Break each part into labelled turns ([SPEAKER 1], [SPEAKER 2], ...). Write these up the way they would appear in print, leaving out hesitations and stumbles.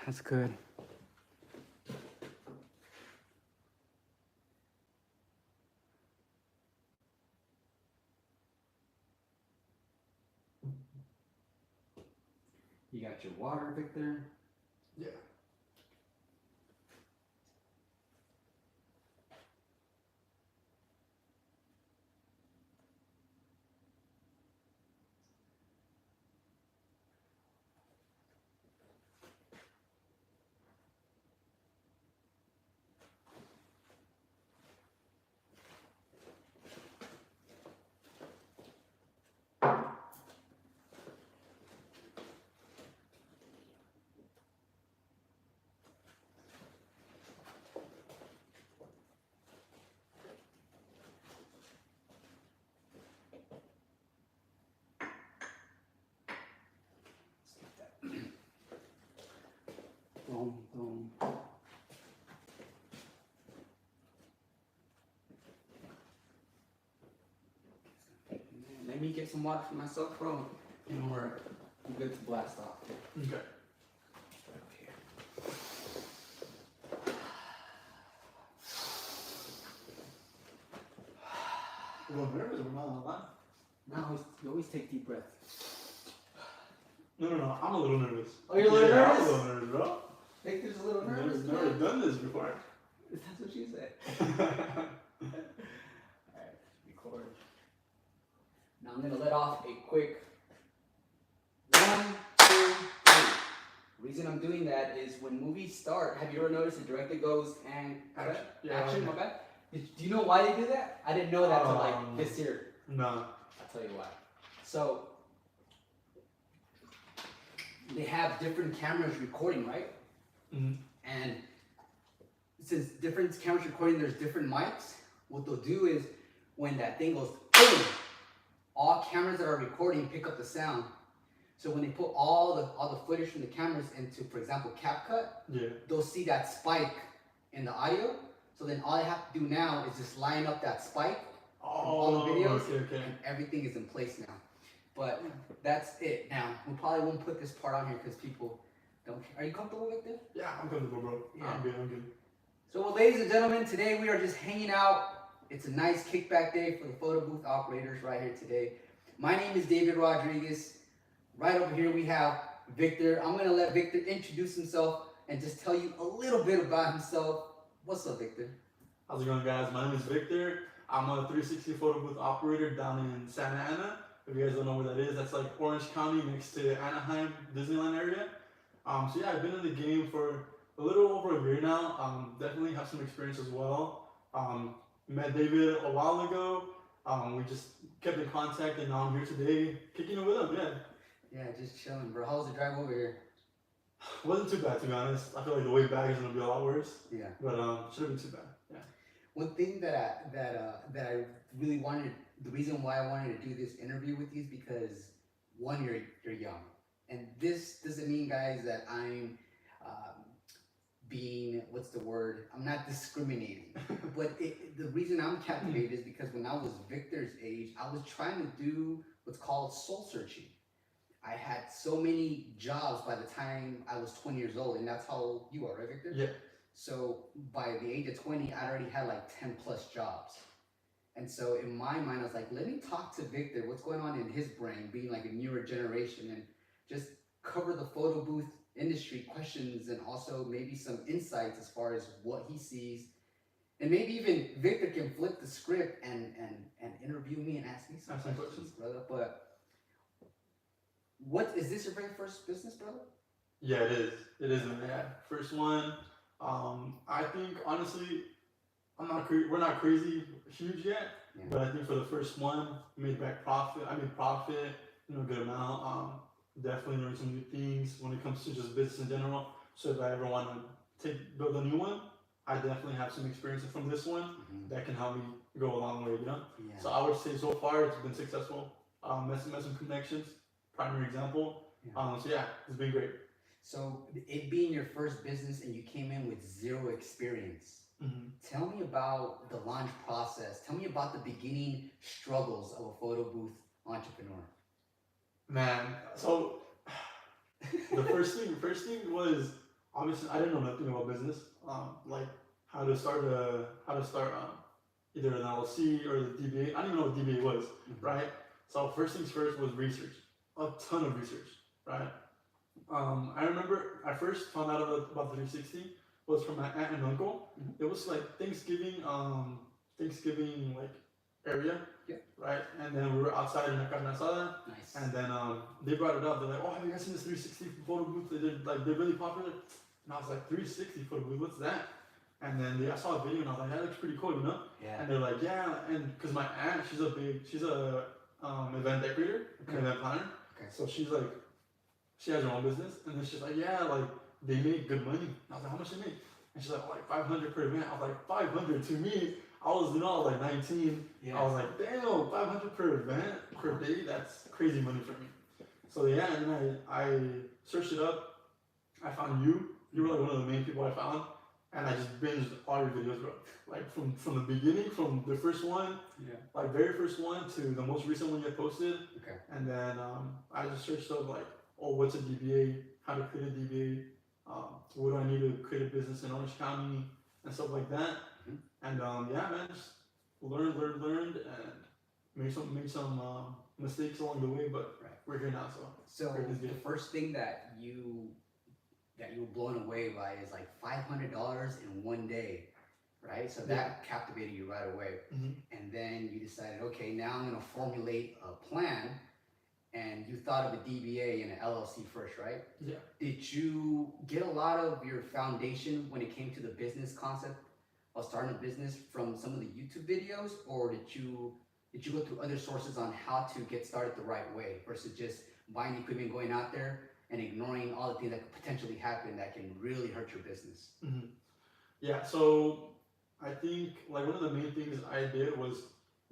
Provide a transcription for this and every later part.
[SPEAKER 1] That's good. You got your water, Victor?
[SPEAKER 2] Yeah.
[SPEAKER 1] Boom, boom. Let me get some water for myself, bro. And we're good to blast off.
[SPEAKER 2] Okay.
[SPEAKER 1] Right here.
[SPEAKER 2] A little nervous, we're not on the line.
[SPEAKER 1] Now, you always take deep breaths.
[SPEAKER 2] No, I'm a little nervous.
[SPEAKER 1] Oh, you're a little nervous?
[SPEAKER 2] I'm a little nervous, bro.
[SPEAKER 1] Victor's a little nervous.
[SPEAKER 2] Never done this before.
[SPEAKER 1] That's what she said. Alright, record. Now I'm gonna let off a quick 1, 2, 3. The reason I'm doing that is when movies start, have you ever noticed the director goes and
[SPEAKER 2] Action. Yeah,
[SPEAKER 1] action,
[SPEAKER 2] yeah.
[SPEAKER 1] my bad. Do you know why they do that? I didn't know that until like this year.
[SPEAKER 2] No.
[SPEAKER 1] I'll tell you why. So they have different cameras recording, right?
[SPEAKER 2] Mm-hmm.
[SPEAKER 1] And since different cameras recording, there's different mics. What they'll do is when that thing goes boom, all cameras that are recording pick up the sound. So when they put all the footage from the cameras into, for example, CapCut,
[SPEAKER 2] Yeah.
[SPEAKER 1] they'll see that spike in the audio. So then all they have to do now is just line up that spike from all the videos,
[SPEAKER 2] okay.
[SPEAKER 1] and everything is in place now. But that's it. Now we probably won't put this part on here because people don't care. Are you comfortable with this?
[SPEAKER 2] Yeah, I'm comfortable, bro.
[SPEAKER 1] Yeah.
[SPEAKER 2] I'm good.
[SPEAKER 1] So, well, ladies and gentlemen, today we are just hanging out. It's a nice kickback day for the photo booth operators right here today. My name is David Rodriguez. Right over here we have Victor. I'm going to let Victor introduce himself and just tell you a little bit about himself. What's up, Victor?
[SPEAKER 2] How's it going, guys? My name is Victor. I'm a 360 photo booth operator down in Santa Ana. If you guys don't know where that is, that's like Orange County next to Anaheim, Disneyland area. So yeah, I've been in the game for a little over a year now. Definitely have some experience as well. Met David a while ago. We just kept in contact, and now I'm here today kicking it with him.
[SPEAKER 1] Yeah, just chilling, bro. How was the drive over here?
[SPEAKER 2] Wasn't too bad, to be honest. I feel like the way back is gonna be a lot worse.
[SPEAKER 1] Yeah.
[SPEAKER 2] But shouldn't be too bad. Yeah.
[SPEAKER 1] One thing that I really wanted, the reason why I wanted to do this interview with you is because one, you're young, and this doesn't mean, guys, that I'm being, what's the word? I'm not discriminating, but the reason I'm captivated is because when I was Victor's age, I was trying to do what's called soul searching. I had so many jobs by the time I was 20 years old, and that's how old you are, right, Victor?
[SPEAKER 2] Yeah.
[SPEAKER 1] So by the age of 20, I already had like 10 plus jobs. And so in my mind, I was like, let me talk to Victor, what's going on in his brain, being like a newer generation, and just cover the photo booth industry questions and also maybe some insights as far as what he sees. And maybe even Victor can flip the script and interview me and ask me some questions, brother. But what is this your very first business, brother?
[SPEAKER 2] Yeah, it is. It is. Yeah, first one. I think honestly, we're not crazy huge yet,
[SPEAKER 1] Yeah.
[SPEAKER 2] but I think for the first one, made profit. Good amount. Definitely learned some new things when it comes to just business in general. So if I ever want to build a new one, I definitely have some experiences from this one that can help me go a long way.
[SPEAKER 1] Yeah.
[SPEAKER 2] So I would say so far it's been successful. Met some connections. Primary example.
[SPEAKER 1] Yeah.
[SPEAKER 2] So yeah, it's been great.
[SPEAKER 1] So it being your first business and you came in with zero experience, tell me about the launch process. Tell me about the beginning struggles of a photo booth entrepreneur.
[SPEAKER 2] Man, so the first thing was obviously I didn't know nothing about business. Like how to start either an LLC or the DBA. I didn't even know what DBA was, right? So first things first was research, a ton of research, right? I remember I first found out about the 360 was from my aunt and uncle. It was like Thanksgiving like area,
[SPEAKER 1] Yeah.
[SPEAKER 2] right? And then we were outside in a carne asada,
[SPEAKER 1] Nice.
[SPEAKER 2] and then they brought it up. They're like, "Oh, have you guys seen this 360 photo booth? They're really popular." And I was like, "360 photo booth? What's that?" And then I saw a video and I was like, "That looks pretty cool, you know?"
[SPEAKER 1] Yeah.
[SPEAKER 2] And they're like, "Yeah," and because my aunt, she's a event decorator, an event planner.
[SPEAKER 1] Okay.
[SPEAKER 2] So she's like, she has her own business, and then she's like, "Yeah, like they make good money." And I was like, "How much they make?" And she's like, "Oh, like 500 per event." I was like, 500 to me. I was, I was like 19.
[SPEAKER 1] Yeah.
[SPEAKER 2] I was like, damn, 500 per event per day. That's crazy money for me. So yeah, and then I searched it up. I found you. You were like one of the main people I found, and I just binged all your videos, bro. Like from the beginning, from the first one, like very first one to the most recent one you posted.
[SPEAKER 1] Okay.
[SPEAKER 2] And then I just searched up like, oh, what's a DBA? How to create a DBA? What do I need to create a business in Orange County and stuff like that? And yeah, man, just learned, and made some mistakes along the way, but we're here now.
[SPEAKER 1] So the first thing that you were blown away by is like $500 in one day, right? So that captivated you right away. And then you decided, okay, now I'm gonna formulate a plan. And you thought of a DBA and an LLC first, right?
[SPEAKER 2] Yeah.
[SPEAKER 1] Did you get a lot of your foundation when it came to the business concept of starting a business from some of the YouTube videos, or did you go through other sources on how to get started the right way versus just buying equipment, going out there and ignoring all the things that could potentially happen that can really hurt your business?
[SPEAKER 2] Yeah, so I think like one of the main things I did was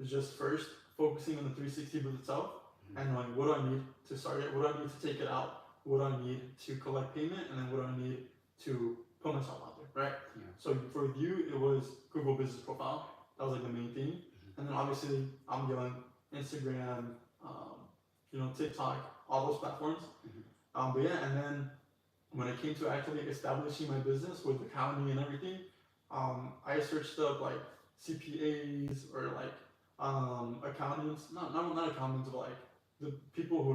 [SPEAKER 2] just first focusing on the 360 booth itself. And like, what do I need to start it? What do I need to take it out? What do I need to collect payment? And then what do I need to put myself out there, right?
[SPEAKER 1] Yeah.
[SPEAKER 2] So for you, it was Google Business Profile. That was like the main thing. And then obviously, I'm doing Instagram, TikTok, all those platforms. But yeah, and then when it came to actually establishing my business with the county and everything, I searched up like CPAs or like accountants, not accountants, but like the people who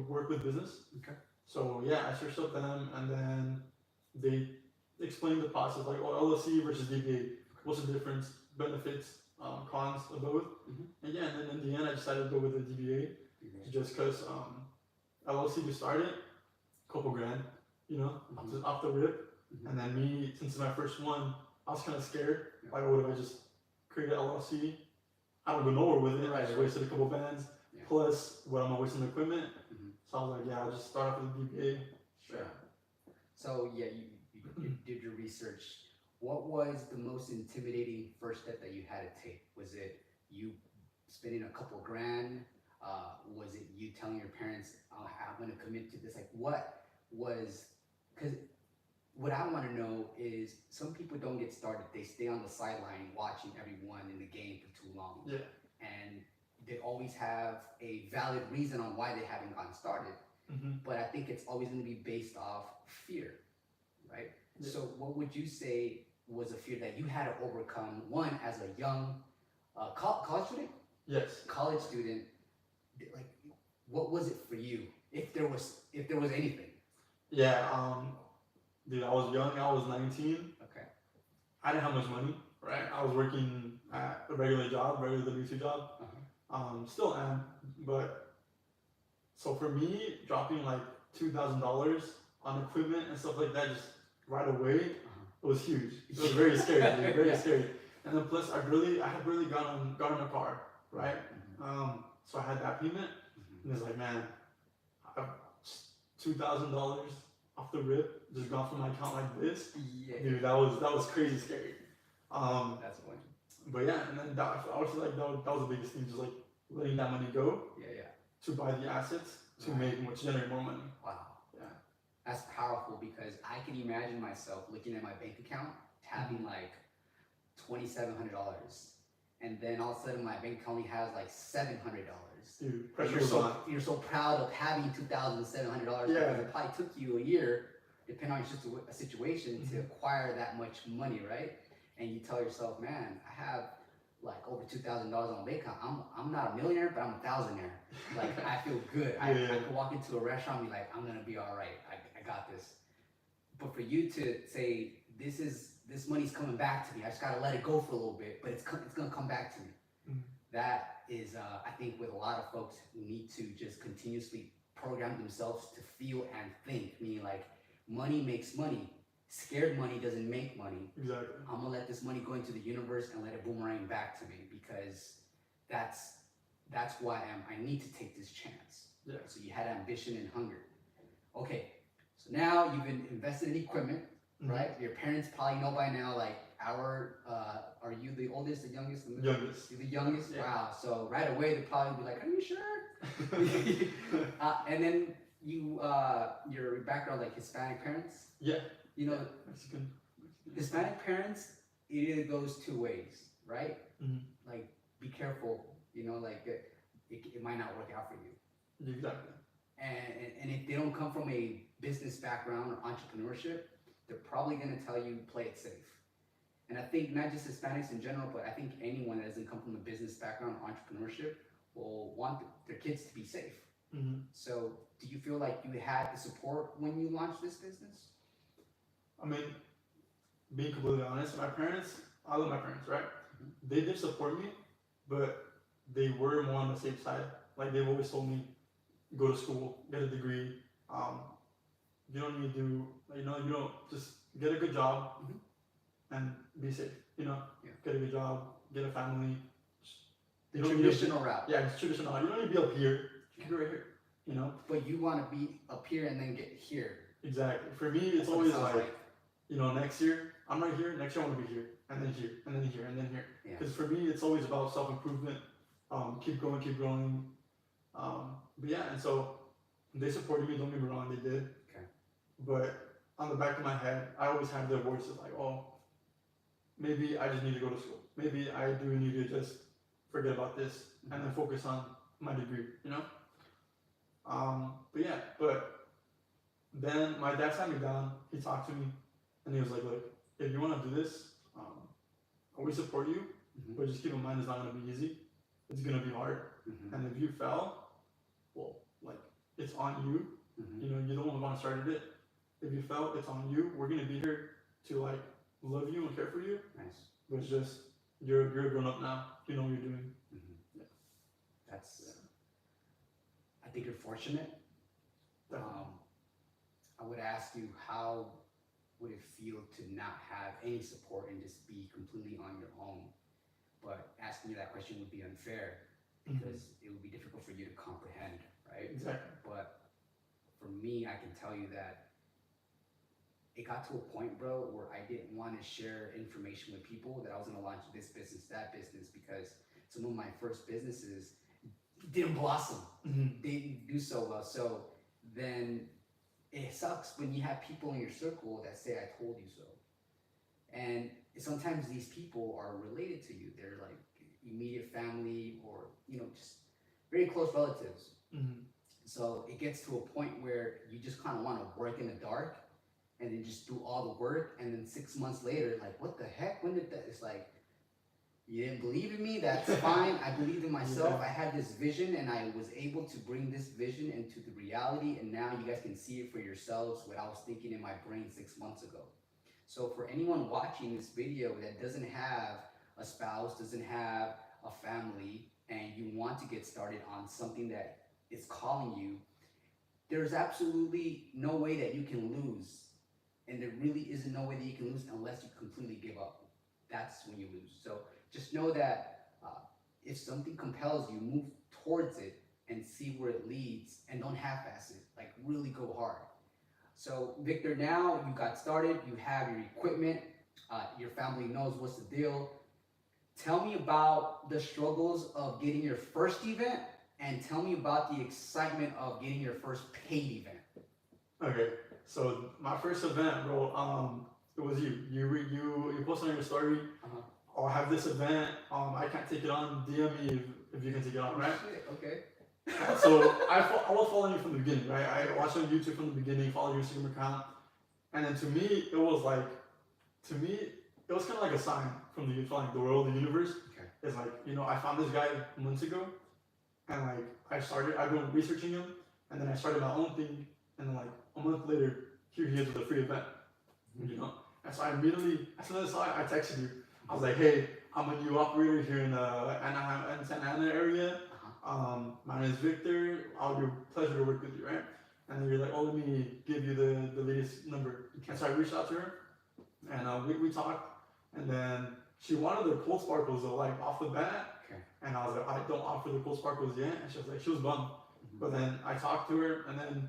[SPEAKER 2] work with business.
[SPEAKER 1] Okay.
[SPEAKER 2] So yeah, I searched up them, and then they explained the process, like, oh, LLC versus DBA, what's the difference, benefits, cons of both. And yeah, and then in the end, I decided to go with the DBA, just because LLC to start it, couple grand, off the rip. And then me, since it's my first one, I was kind of scared. Like, what if I just create an LLC? I don't go nowhere with it. I just wasted a couple bands. Plus, what am I wasting equipment? So I was like, yeah, I'll just start off with the DBA.
[SPEAKER 1] Sure. So yeah, you did your research. What was the most intimidating first step that you had to take? Was it you spending a couple grand? Was it you telling your parents, oh, I'm going to commit to this? Like, what was, because what I want to know is some people don't get started. They stay on the sideline watching everyone in the game for too long.
[SPEAKER 2] Yeah.
[SPEAKER 1] And they always have a valid reason on why they haven't gotten started. But I think it's always going to be based off fear, right? Yeah. So what would you say was a fear that you had to overcome, one, as a young college student?
[SPEAKER 2] Yes. College
[SPEAKER 1] student, like, what was it for you, if there was anything?
[SPEAKER 2] Yeah, dude, I was young, I was 19.
[SPEAKER 1] Okay.
[SPEAKER 2] I didn't have much money, right? I was working at a regular W2 job. Still am, but so for me, dropping like $2,000 on equipment and stuff like that just right away, it was huge. It was very scary, dude, very scary. And then plus, I had really gotten a car, right? So I had that payment, and it's like, man, $2,000 off the rip, just gone from my account like this. Yeah. Dude, that was crazy scary.
[SPEAKER 1] That's funny.
[SPEAKER 2] But yeah, and then I was like, that was the biggest thing, just like letting that money go.
[SPEAKER 1] Yeah.
[SPEAKER 2] To buy the assets to generate more money.
[SPEAKER 1] Wow. Yeah. That's powerful, because I can imagine myself looking at my bank account having like $2,700, and then all of a sudden my bank account only has like $700.
[SPEAKER 2] Dude,
[SPEAKER 1] you're so proud of having $2,700 because it probably took you a year depending on a situation, to acquire that much money, right? And you tell yourself, man, I have like over $2,000 on my bank account. I'm not a millionaire, but I'm a thousandaire. Like I feel good. I could walk into a restaurant and be like, I'm gonna be all right. I got this. But for you to say this money's coming back to me, I just gotta let it go for a little bit, but it's gonna come back to me. That is, I think, with a lot of folks who need to just continuously program themselves to feel and think. Meaning, like, money makes money. Scared money doesn't make money.
[SPEAKER 2] Exactly.
[SPEAKER 1] I'm gonna let this money go into the universe and let it boomerang back to me, because that's why I need to take this chance.
[SPEAKER 2] Yeah.
[SPEAKER 1] So you had ambition and hunger. Okay, so now you've invested in equipment, right? Your parents probably know by now, like, are you the oldest, the youngest?
[SPEAKER 2] Youngest.
[SPEAKER 1] You're the youngest?
[SPEAKER 2] Yeah.
[SPEAKER 1] Wow. So right away they probably be like, are you sure? And then your background, like Hispanic parents?
[SPEAKER 2] Yeah.
[SPEAKER 1] You know,
[SPEAKER 2] Mexican.
[SPEAKER 1] Hispanic parents, it either goes two ways, right? Like, be careful, like it might not work out for you.
[SPEAKER 2] Exactly.
[SPEAKER 1] And if they don't come from a business background or entrepreneurship, they're probably going to tell you play it safe. And I think not just Hispanics in general, but I think anyone that doesn't come from a business background or entrepreneurship will want their kids to be safe. So do you feel like you had the support when you launched this business?
[SPEAKER 2] I mean, being completely honest, my parents, I love my parents, right? They did support me, but they were more on the safe side. Like, they've always told me, go to school, get a degree. You don't need to, you don't just get a good job and be safe. Get a good job, get a family.
[SPEAKER 1] The traditional route.
[SPEAKER 2] Yeah, it's traditional. You don't need to be up here. You can be right here.
[SPEAKER 1] But you want to be up here and then get here.
[SPEAKER 2] Exactly. For me, it's always like, next year, I'm right here. Next year, I want to be here, and then here, and then here, and then here. Because for me, it's always about self-improvement. Keep growing, keep growing. But yeah, and so they supported me. Don't get me wrong, they did.
[SPEAKER 1] Okay.
[SPEAKER 2] But on the back of my head, I always have their voices like, oh, maybe I just need to go to school. Maybe I do need to just forget about this and then focus on my degree. But then my dad sat me down. He talked to me, and he was like, look, if you want to do this, we support you, but just keep in mind it's not going to be easy. It's going to be hard. And if you fail, well, like, it's on you. You're the one who want to started it. If you fail, it's on you. We're going to be here to, like, love you and care for you.
[SPEAKER 1] Nice.
[SPEAKER 2] But it's just, you're a grown up now. You know what you're doing. Yeah.
[SPEAKER 1] I think you're fortunate. I would ask you, how would it feel to not have any support and just be completely on your own? But asking you that question would be unfair, because it would be difficult for you to comprehend, right?
[SPEAKER 2] Exactly.
[SPEAKER 1] But for me, I can tell you that it got to a point, bro, where I didn't want to share information with people that I was going to launch this business, that business, because some of my first businesses didn't blossom. They didn't do so well. So then it sucks when you have people in your circle that say, I told you so. And sometimes these people are related to you. They're like immediate family, or, just very close relatives. So it gets to a point where you just kind of want to work in the dark and then just do all the work. And then 6 months later, like, what the heck? When did that? It's like, you didn't believe in me? That's fine. I believed in myself. I had this vision, and I was able to bring this vision into the reality. And now you guys can see it for yourselves, what I was thinking in my brain 6 months ago. So for anyone watching this video that doesn't have a spouse, doesn't have a family, and you want to get started on something that is calling you, there's absolutely no way that you can lose. And there really isn't no way that you can lose unless you completely give up. That's when you lose. So just know that if something compels you, move towards it and see where it leads, and don't half-ass it. Like, really go hard. So Victor, now you got started, you have your equipment, your family knows what's the deal. Tell me about the struggles of getting your first event, and tell me about the excitement of getting your first paid event.
[SPEAKER 2] Okay, so my first event, bro, it was you. You posted on your story, I'll have this event, I can't take it on, DM me if you can take it on, right?
[SPEAKER 1] Shit, okay.
[SPEAKER 2] So I was following you from the beginning, right? I watched on YouTube from the beginning, follow your Instagram account, And then to me, it was like, it was kind of like a sign from the world, the universe.
[SPEAKER 1] Okay.
[SPEAKER 2] It's like, I found this guy months ago, and like I've been researching him, and then I started my own thing, and then like a month later, here he is with a free event, And so I immediately, as soon as I saw it, I texted you. I was like, hey, I'm a new operator here in the Anaheim and Santa Ana area. My name is Victor. I'll be a pleasure to work with you, right? And then you're like, oh, let me give you the latest number. And so I reached out to her, and we talked, and then she wanted the cold sparkles like off the bat.
[SPEAKER 1] Okay.
[SPEAKER 2] And I was like, I don't offer the cold sparkles yet. And she was bummed. But then I talked to her, and then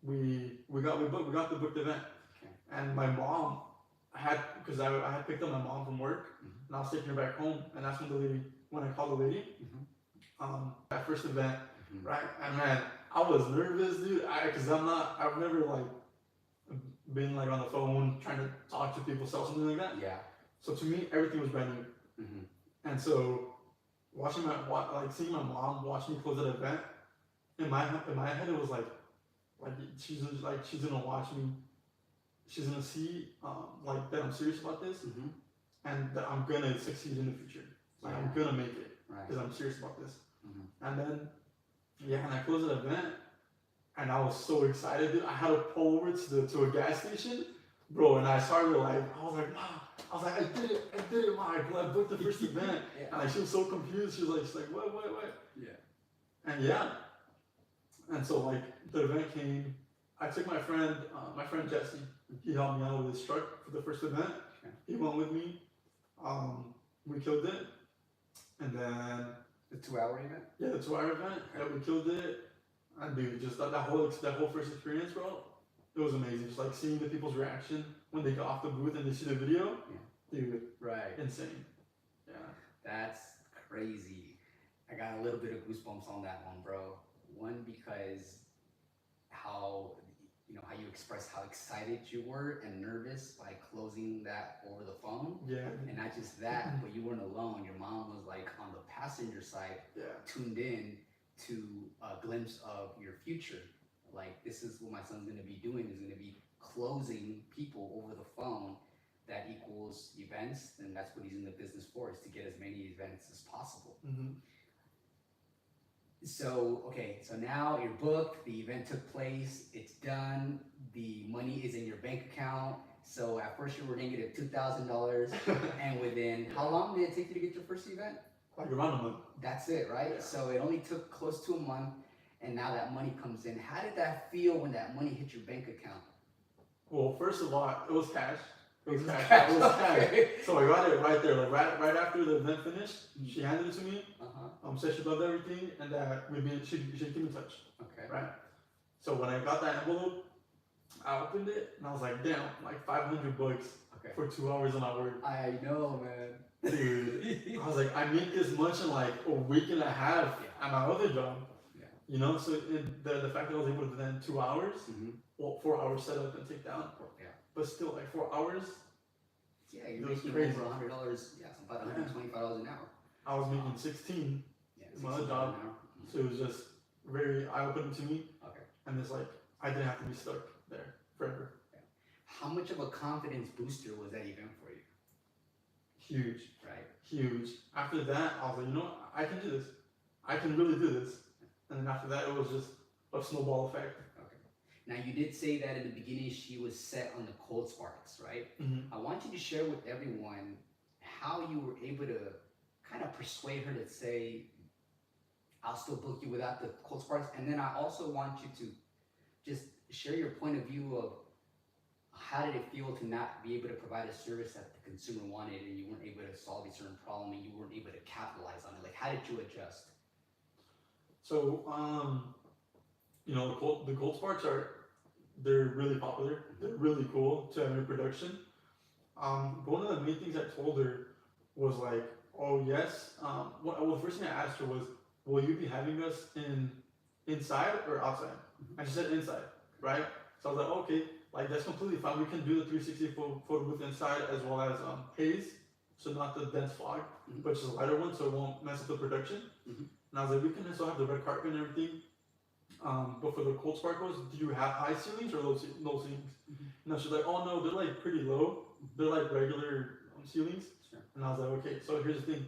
[SPEAKER 2] we got the booked event.
[SPEAKER 1] Okay.
[SPEAKER 2] And my mom because I had picked up my mom from work, and I was taking her back home, and that's when I called the lady, that first event, right? And man, I was nervous, dude, because I've never like been like on the phone trying to talk to people, sell something like that.
[SPEAKER 1] Yeah.
[SPEAKER 2] So to me, everything was brand new. And so seeing my mom watch me close that event, in my head it was like she's gonna watch me. She's gonna see like that I'm serious about this, and that I'm gonna succeed in the future. Like I'm gonna make it because I'm serious about this. And then and I closed the event, and I was so excited, dude. I had to pull over to a gas station, bro, and I started I was like, I did it, Ma. I booked the first event, and like she was so confused. She was like, what? Yeah. And so like the event came. I took my friend Jesse. He helped me out with his truck for the first event.
[SPEAKER 1] Okay.
[SPEAKER 2] He went with me. We killed it. And then
[SPEAKER 1] the 2-hour event?
[SPEAKER 2] Yeah, the 2-hour event. Yeah, we killed it. And dude, just that whole first experience, bro, it was amazing. Just like seeing the people's reaction when they got off the booth and they see the video. Yeah. Dude. Right. Insane. Yeah.
[SPEAKER 1] That's crazy. I got a little bit of goosebumps on that one, bro. One, because how you expressed how excited you were and nervous by closing that over the phone.
[SPEAKER 2] Yeah.
[SPEAKER 1] And not just that, but you weren't alone. Your mom was like on the passenger side, tuned in to a glimpse of your future. Like, this is what my son's gonna be doing, is gonna be closing people over the phone. That equals events, and that's what he's in the business for, is to get as many events as possible. So now you're booked, the event took place, it's done, the money is in your bank account. So at first you were negative $2,000, and within, how long did it take you to get your first event?
[SPEAKER 2] Like around a month.
[SPEAKER 1] That's it, right? Yeah. So it only took close to a month, and now that money comes in. How did that feel when that money hit your bank account?
[SPEAKER 2] Well, first of all, it was cash. It was cash.
[SPEAKER 1] Okay.
[SPEAKER 2] So I got it right there, like right after the event finished. She handed it to me. Said she loved everything, and that she'd keep in touch. Okay. Right. So when I got that envelope, I opened it and I was like, damn, like $500 for 2 hours of my work.
[SPEAKER 1] I know, man.
[SPEAKER 2] Dude, I was like, I make this much in like a week and a half at my other job. Yeah. So the fact that I was able to then 2 hours, 4 hours set up and take down. Yeah. But still, like 4 hours.
[SPEAKER 1] Yeah, you're making over $100. Yeah, about $125 an hour.
[SPEAKER 2] I was making 16. My other job, so it was just very eye-opening to me. Okay. And it's like I didn't have to be stuck there forever.
[SPEAKER 1] Yeah. How much of a confidence booster was that event for you?
[SPEAKER 2] Huge.
[SPEAKER 1] Right.
[SPEAKER 2] Huge. After that, I was like, I can do this. I can really do this. And then after that, it was just a snowball effect.
[SPEAKER 1] Okay. Now you did say that in the beginning she was set on the cold sparks, right? I want you to share with everyone how you were able to kind of persuade her to say, I'll still book you without the cold sparks. And then I also want you to just share your point of view of how did it feel to not be able to provide a service that the consumer wanted, and you weren't able to solve a certain problem, and you weren't able to capitalize on it. Like, how did you adjust?
[SPEAKER 2] So, the cold sparks they're really popular. They're really cool to have in production. One of the main things I told her was like, oh yes. Well, the first thing I asked her was, will you be having us inside or outside? And she said inside, right? So I was like, okay, like that's completely fine. We can do the 360 photo booth inside, as well as haze, so not the dense fog, but just a lighter one, so it won't mess up the production. And I was like, we can still have the red carpet and everything. But for the cold sparkles, do you have high ceilings or low ceilings? No, she's like, oh no, they're like pretty low. They're like regular ceilings.
[SPEAKER 1] Sure.
[SPEAKER 2] And I was like, okay, so here's the thing.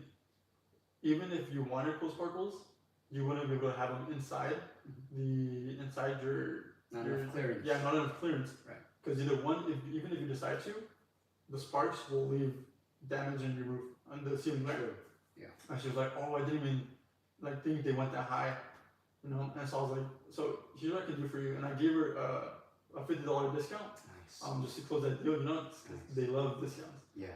[SPEAKER 2] Even if you wanted cool sparkles, you wouldn't be able to have them inside inside
[SPEAKER 1] Not
[SPEAKER 2] your
[SPEAKER 1] enough clearance.
[SPEAKER 2] Yeah, not enough clearance.
[SPEAKER 1] Right.
[SPEAKER 2] Because either one, even if you decide to, the sparks will leave damage in your roof on the ceiling there.
[SPEAKER 1] Sure. Yeah.
[SPEAKER 2] And she was like, oh, I didn't even like think they went that high, you know. And so I was like, so here's what I can do for you, and I gave her a $50 discount.
[SPEAKER 1] Nice.
[SPEAKER 2] Just to close that deal, you know,
[SPEAKER 1] Nice.
[SPEAKER 2] they love discounts.
[SPEAKER 1] Yeah.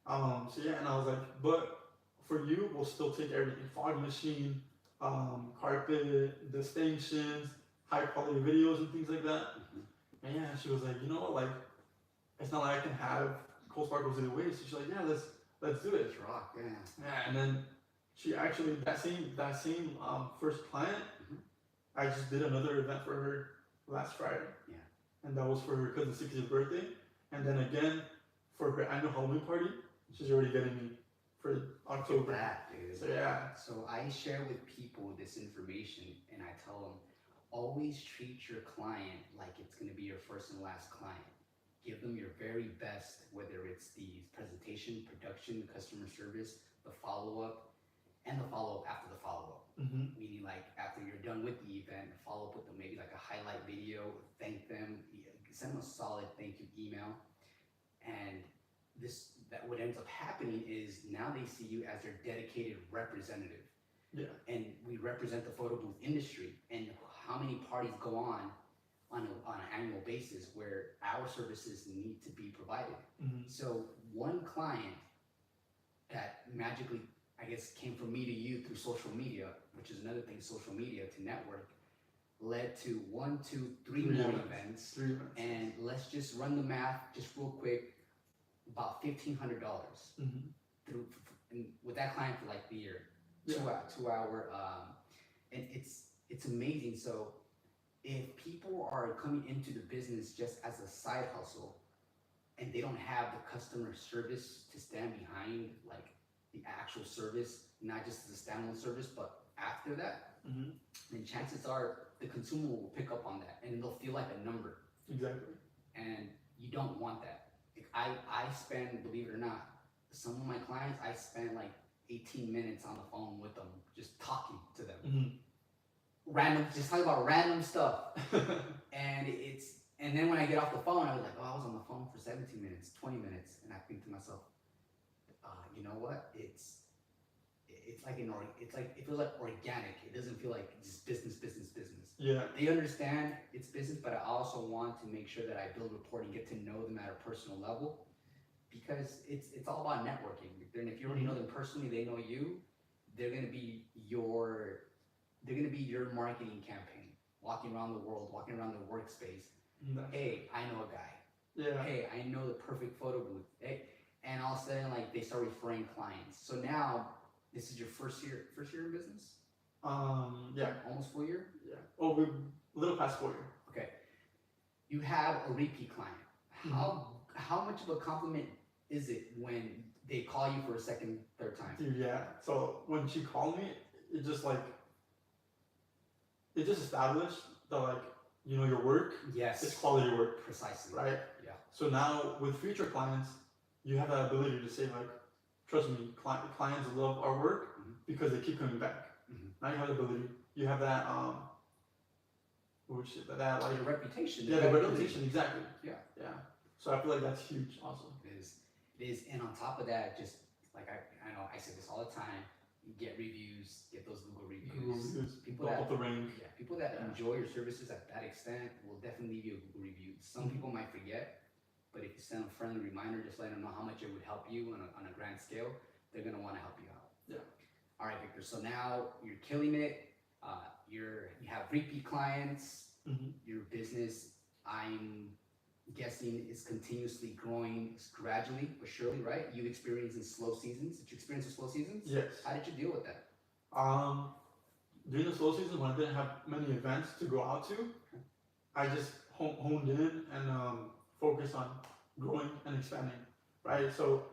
[SPEAKER 2] So yeah, and I was like, but for you, we'll still take everything: fog machine, carpet, the stations, high quality videos, and things like that.
[SPEAKER 1] Mm-hmm.
[SPEAKER 2] And yeah, she was like, you know what, like, it's not like I can have cold sparkles either way. So she's like, yeah, let's do it.
[SPEAKER 1] Let's rock. Yeah.
[SPEAKER 2] Yeah, and then she actually that same first client, I just did another event for her last Friday.
[SPEAKER 1] Yeah.
[SPEAKER 2] And that was for her cousin's 60th birthday. And then again for her annual Halloween party, she's already getting me for October.
[SPEAKER 1] That, dude.
[SPEAKER 2] So yeah.
[SPEAKER 1] So I share with people this information, and I tell them, always treat your client like it's going to be your first and last client. Give them your very best, whether it's the presentation, production, customer service, the follow-up, and the follow-up after the follow-up.
[SPEAKER 2] Mm-hmm.
[SPEAKER 1] Meaning, like, after you're done with the event, follow up with them, maybe like a highlight video, thank them, send them a solid thank you email. And what ends up happening is now they see you as their dedicated representative.
[SPEAKER 2] Yeah.
[SPEAKER 1] And we represent the photo booth industry, and how many parties go on an annual basis where our services need to be provided.
[SPEAKER 2] Mm-hmm.
[SPEAKER 1] So one client that magically, I guess, came from me to you through social media, which is another thing, social media to network, led to 1, 2, 3 more events.
[SPEAKER 2] 3 events.
[SPEAKER 1] And let's just run the math just real quick, about $1,500 through with that client for like the year.
[SPEAKER 2] Yeah.
[SPEAKER 1] 2 hour, and it's amazing. So if people are coming into the business just as a side hustle and they don't have the customer service to stand behind, like the actual service, not just as a standalone service, but after that, then chances are the consumer will pick up on that and they'll feel like a number.
[SPEAKER 2] Exactly.
[SPEAKER 1] And you don't want that. Like I spend, believe it or not, some of my clients, I spend like 18 minutes on the phone with them, just talking to them. Just talking about random stuff. And then when I get off the phone, I was like, oh, I was on the phone for 17 minutes, 20 minutes. And I think to myself, you know what? It's like it feels like organic. It doesn't feel like just business.
[SPEAKER 2] Yeah.
[SPEAKER 1] They understand it's business, but I also want to make sure that I build rapport and get to know them at a personal level, because it's all about networking. And if you already know them personally, they know you. They're gonna be your marketing campaign, walking around the world, walking around the workspace. Hey, I know a guy.
[SPEAKER 2] Yeah.
[SPEAKER 1] Hey, I know the perfect photo booth. Hey, and all of a sudden, like, they start referring clients. So now, this is your first year in business?
[SPEAKER 2] Yeah.
[SPEAKER 1] Almost full year?
[SPEAKER 2] Yeah. Oh, we're a little past 4 years.
[SPEAKER 1] Okay. You have a repeat client. How much of a compliment is it when they call you for a second, third time?
[SPEAKER 2] Dude, yeah. So when she called me, it just established that, like, you know, your work.
[SPEAKER 1] Yes.
[SPEAKER 2] It's quality work.
[SPEAKER 1] Precisely.
[SPEAKER 2] Right?
[SPEAKER 1] Yeah.
[SPEAKER 2] So now with future clients, you have that ability to say, like, trust me, clients love our work because they keep coming back. Now you have the ability. You have that that like
[SPEAKER 1] your reputation.
[SPEAKER 2] Yeah, the reputation, exactly.
[SPEAKER 1] Yeah.
[SPEAKER 2] Yeah. So I feel like that's huge also.
[SPEAKER 1] It is, and on top of that, just like I know I say this all the time, you get reviews, get those Google reviews. People that enjoy your services at that extent will definitely leave you a Google review. Some people might forget, but if you send a friendly reminder, just let them know how much it would help you on a grand scale, they're gonna want to help you out.
[SPEAKER 2] Yeah.
[SPEAKER 1] All right, Victor. So now you're killing it. You have repeat clients. Your business, I'm guessing, is continuously growing gradually but surely, right? You experience in slow seasons. Did you experience the slow seasons?
[SPEAKER 2] Yes.
[SPEAKER 1] How did you deal with that?
[SPEAKER 2] During the slow season, when I didn't have many events to go out to, I just honed in and focused on growing and expanding, right? So,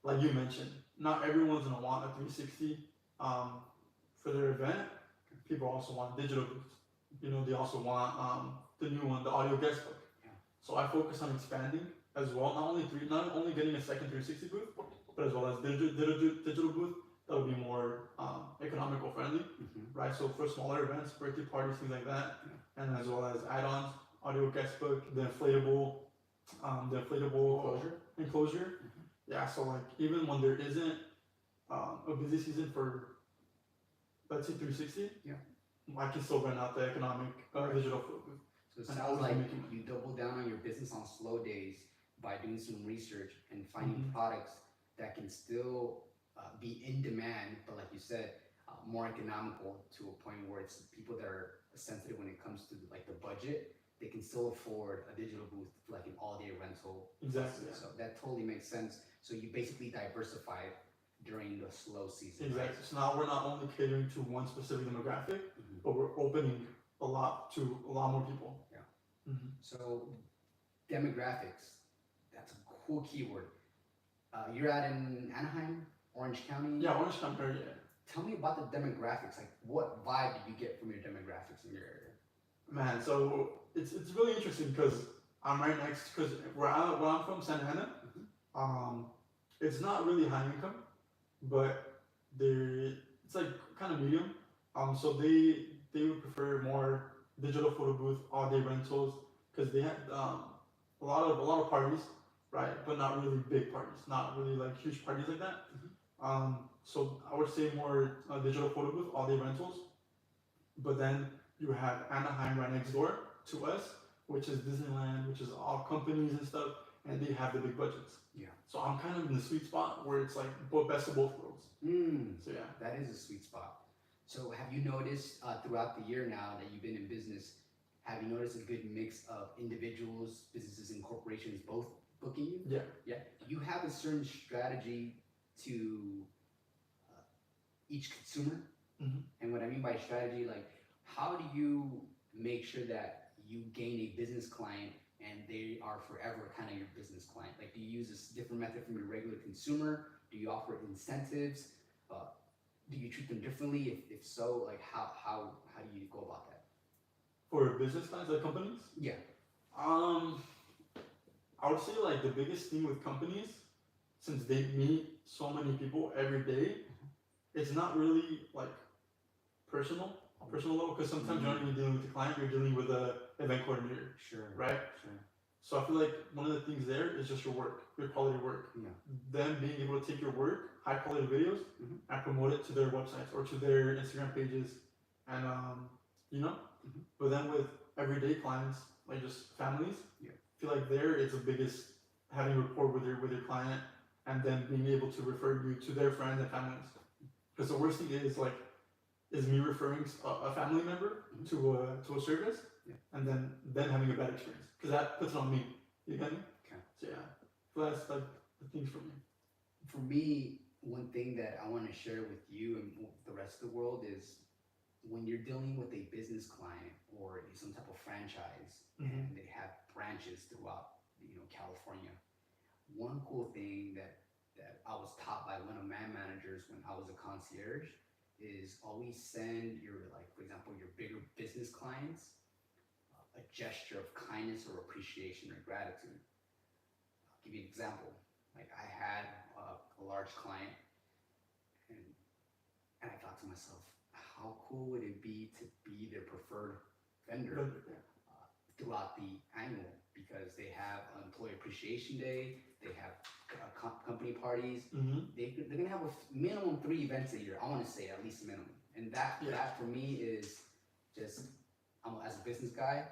[SPEAKER 2] like you mentioned, not everyone's gonna want a 360 for their event. People also want digital booths. You know, they also want the new one, the audio guest book.
[SPEAKER 1] Yeah.
[SPEAKER 2] So I focus on expanding as well. Not only getting a second 360 booth, but as well as digital booth that'll be more economical friendly, right? So for smaller events, birthday parties, things like that, and as well as add-ons, audio guest book, the inflatable enclosure. Yeah, so like even when there isn't a busy season for, let's say, 360, I can still rent out the economic digital photo booth.
[SPEAKER 1] So it sounds like you double down on your business on slow days by doing some research and finding products that can still be in demand, but like you said, more economical to a point where it's people that are sensitive when it comes to like the budget. They can still afford a digital booth like an all-day rental.
[SPEAKER 2] Exactly.
[SPEAKER 1] So that totally makes sense. So you basically diversify during the slow season.
[SPEAKER 2] Exactly.
[SPEAKER 1] Right?
[SPEAKER 2] So now we're not only catering to one specific demographic, but we're opening a lot more people.
[SPEAKER 1] Yeah. So demographics, that's a cool keyword. You're out in Anaheim, Orange County?
[SPEAKER 2] Yeah, Orange County area.
[SPEAKER 1] Tell me about the demographics. Like, what vibe do you get from your demographics in your area?
[SPEAKER 2] Man, so it's really interesting because I'm right next, because where I'm from, Santa Ana, it's not really high income, but it's like kind of medium. So they would prefer more digital photo booth, all day rentals, because they had a lot of parties, right? But not really big parties, not really like huge parties like that. So I would say more digital photo booth, all day rentals. But then you have Anaheim right next door to us, which is Disneyland, which is all companies and stuff, and they have the big budgets.
[SPEAKER 1] Yeah.
[SPEAKER 2] So I'm kind of in the sweet spot where it's like best of both worlds. So yeah.
[SPEAKER 1] That is a sweet spot. So have you noticed throughout the year now that you've been in business, have you noticed a good mix of individuals, businesses, and corporations both booking you?
[SPEAKER 2] Yeah.
[SPEAKER 1] Yeah. Do you have a certain strategy to each consumer? And what I mean by strategy, like how do you make sure that you gain a business client and they are forever kind of your business client? Like, do you use a different method from your regular consumer? Do you offer incentives? Do you treat them differently? If so, like how do you go about that?
[SPEAKER 2] For business clients, like companies?
[SPEAKER 1] Yeah.
[SPEAKER 2] I would say like the biggest thing with companies, since they meet so many people every day, it's not really like personal level, because sometimes you're not even dealing with the client, you're dealing with a event coordinator.
[SPEAKER 1] Sure.
[SPEAKER 2] Right?
[SPEAKER 1] Sure.
[SPEAKER 2] So I feel like one of the things there is just your work, your quality work.
[SPEAKER 1] Yeah.
[SPEAKER 2] Them being able to take your work, high quality videos, and promote it to their websites or to their Instagram pages, and But then with everyday clients, like just families, I feel like there it's the biggest, having rapport with your client, and then being able to refer you to their friends and families. Because the worst thing is me referring a family member to a service, and then them having a bad experience, because that puts it on me. You get me?
[SPEAKER 1] Okay.
[SPEAKER 2] So yeah, so that's like the things for me.
[SPEAKER 1] For me, one thing that I want to share with you and the rest of the world is when you're dealing with a business client or some type of franchise and they have branches throughout California. One cool thing that I was taught by one of my managers when I was a concierge is always send your, like, for example, your bigger business clients a gesture of kindness or appreciation or gratitude. I'll give you an example. Like, I had a large client, and I thought to myself, how cool would it be to be their preferred vendor throughout the annual, because they have Employee Appreciation Day, they have company parties. They're gonna have a minimum 3 events a year. I want to say at least minimum, and that for me is just, as a business guy,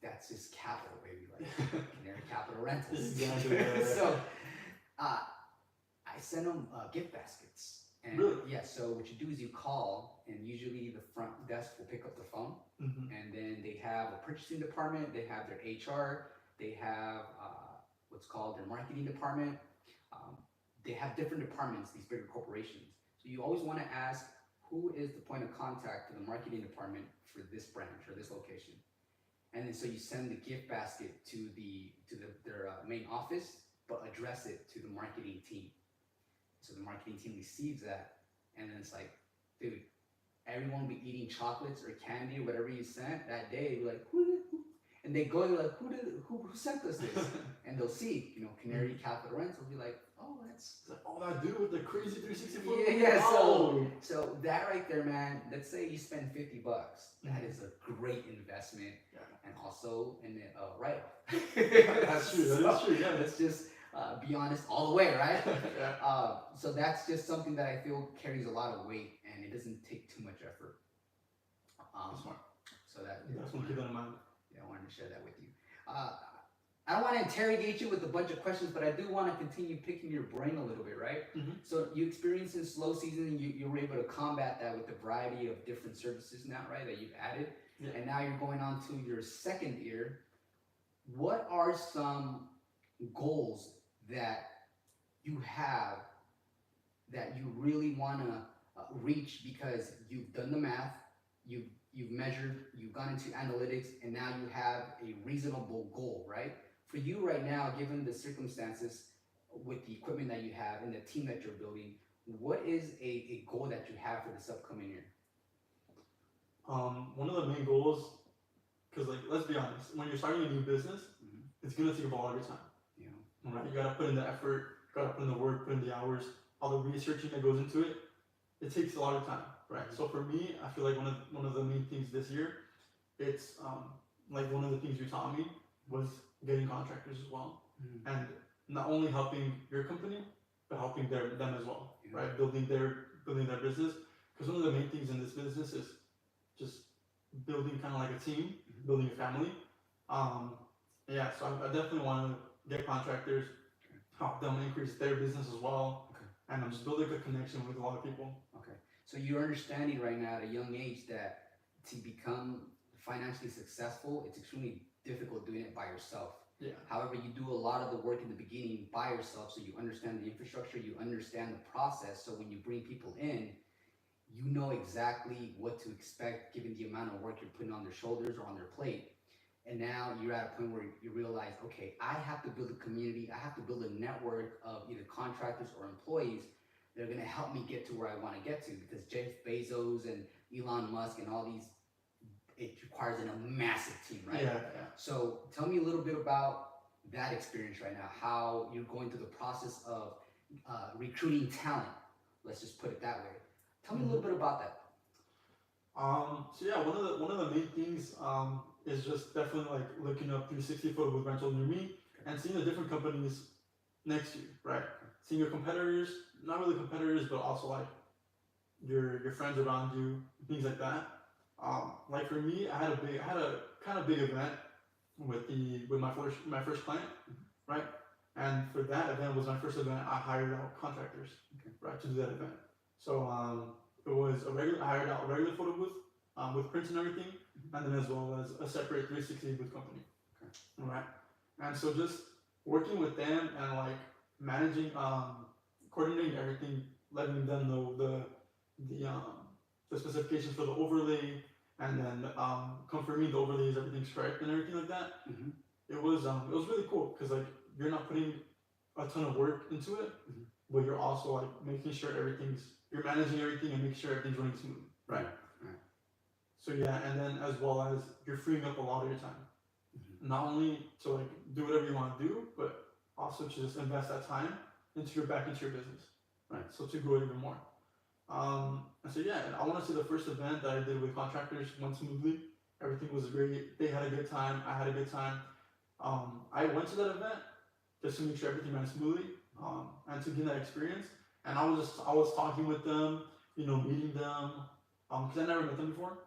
[SPEAKER 1] that's just capital, baby. Like Canary Capital Rentals. So I send them gift baskets. And so what you do is you call, and usually the front desk will pick up the phone, and then they have a purchasing department, they have their HR, they have what's called their marketing department. They have different departments, these bigger corporations. So you always want to ask, who is the point of contact for the marketing department for this branch or this location? And then so you send the gift basket to their main office, but address it to the marketing team. So the marketing team receives that, and then it's like, dude, everyone will be eating chocolates or candy or whatever you sent that day. We're like, who? And they go, they're like, who who sent us this? And they'll see, Canary Capital Rents will be like, oh, that's
[SPEAKER 2] It's like, oh, that dude with the crazy 360 photo
[SPEAKER 1] yeah,
[SPEAKER 2] booth?
[SPEAKER 1] yeah.
[SPEAKER 2] Oh.
[SPEAKER 1] So that right there, man. Let's say you spend $50. That is a great investment, and also in a write-off.
[SPEAKER 2] That's true. That is true. Yeah.
[SPEAKER 1] Let's just be honest all the way, right?
[SPEAKER 2] Yeah.
[SPEAKER 1] So that's just something that I feel carries a lot of weight, and it doesn't take too much effort.
[SPEAKER 2] That's smart.
[SPEAKER 1] So that
[SPEAKER 2] Definitely keep that in mind.
[SPEAKER 1] Yeah, I wanted to share that with you. I don't want to interrogate you with a bunch of questions, but I do want to continue picking your brain a little bit, right? So you experienced in slow season, and you were able to combat that with the variety of different services now, right, that you've added.
[SPEAKER 2] Yeah.
[SPEAKER 1] And now you're going on to your second year. What are some goals that you have that you really want to reach because you've done the math, you've measured, you've gone into analytics, and now you have a reasonable goal, right? For you right now, given the circumstances with the equipment that you have and the team that you're building, what is a goal that you have for this upcoming year?
[SPEAKER 2] One of the main goals, because like, let's be honest, when you're starting a new business, it's gonna take up a lot of your time. Yeah. Right? You gotta put in the effort, gotta put in the work, put in the hours, all the researching that goes into it. It takes a lot of time, right? So for me, I feel like one of the main things this year, it's like one of the things you taught me was getting contractors as well, and not only helping your company, but helping them as well, right? Building their business, because one of the main things in this business is just building kind of like a team, building a family. Yeah, so I definitely want to get contractors, help them increase their business as well, and I'm just building a connection with a lot of people.
[SPEAKER 1] Okay, so you're understanding right now at a young age that to become financially successful, it's extremely difficult doing it by yourself.
[SPEAKER 2] Yeah.
[SPEAKER 1] However, you do a lot of the work in the beginning by yourself, so you understand the infrastructure, you understand the process, so when you bring people in, you know exactly what to expect given the amount of work you're putting on their shoulders or on their plate. And now you're at a point where you realize, okay, I have to build a community, I have to build a network of either contractors or employees that are going to help me get to where I want to get to, because Jeff Bezos and Elon Musk and all these, it requires a massive team, right?
[SPEAKER 2] Yeah.
[SPEAKER 1] So tell me a little bit about that experience right now, how you're going through the process of recruiting talent. Let's just put it that way. Tell me a little bit about that.
[SPEAKER 2] So yeah, one of the main things is just definitely like looking up 360 photo booth rental near me and seeing the different companies next to you, right? Seeing your competitors, not really competitors, but also like your friends around you, things like that. Like for me, I had a kind of big event with my first client, right? And for that event was my first event. I hired out contractors, right, to do that event. So it was I hired out a regular photo booth with prints and everything, and then as well as a separate 360 booth company, right? And so just working with them and like managing, coordinating everything, letting them know the specifications for the overlay, and then confirming the overlays, everything's correct and everything like that. It was really cool because like you're not putting a ton of work into it, but you're also like making sure you're managing everything and making sure everything's running smooth, right? So yeah, and then as well as you're freeing up a lot of your time, not only to like do whatever you want to do, but also to just invest that time into your business, right? So to grow even more. And so yeah, and I want to say the first event that I did with contractors went smoothly. Everything was great. They had a good time. I had a good time. I went to that event just to make sure everything ran smoothly, and to gain that experience. And I was talking with them, meeting them, because I never met them before.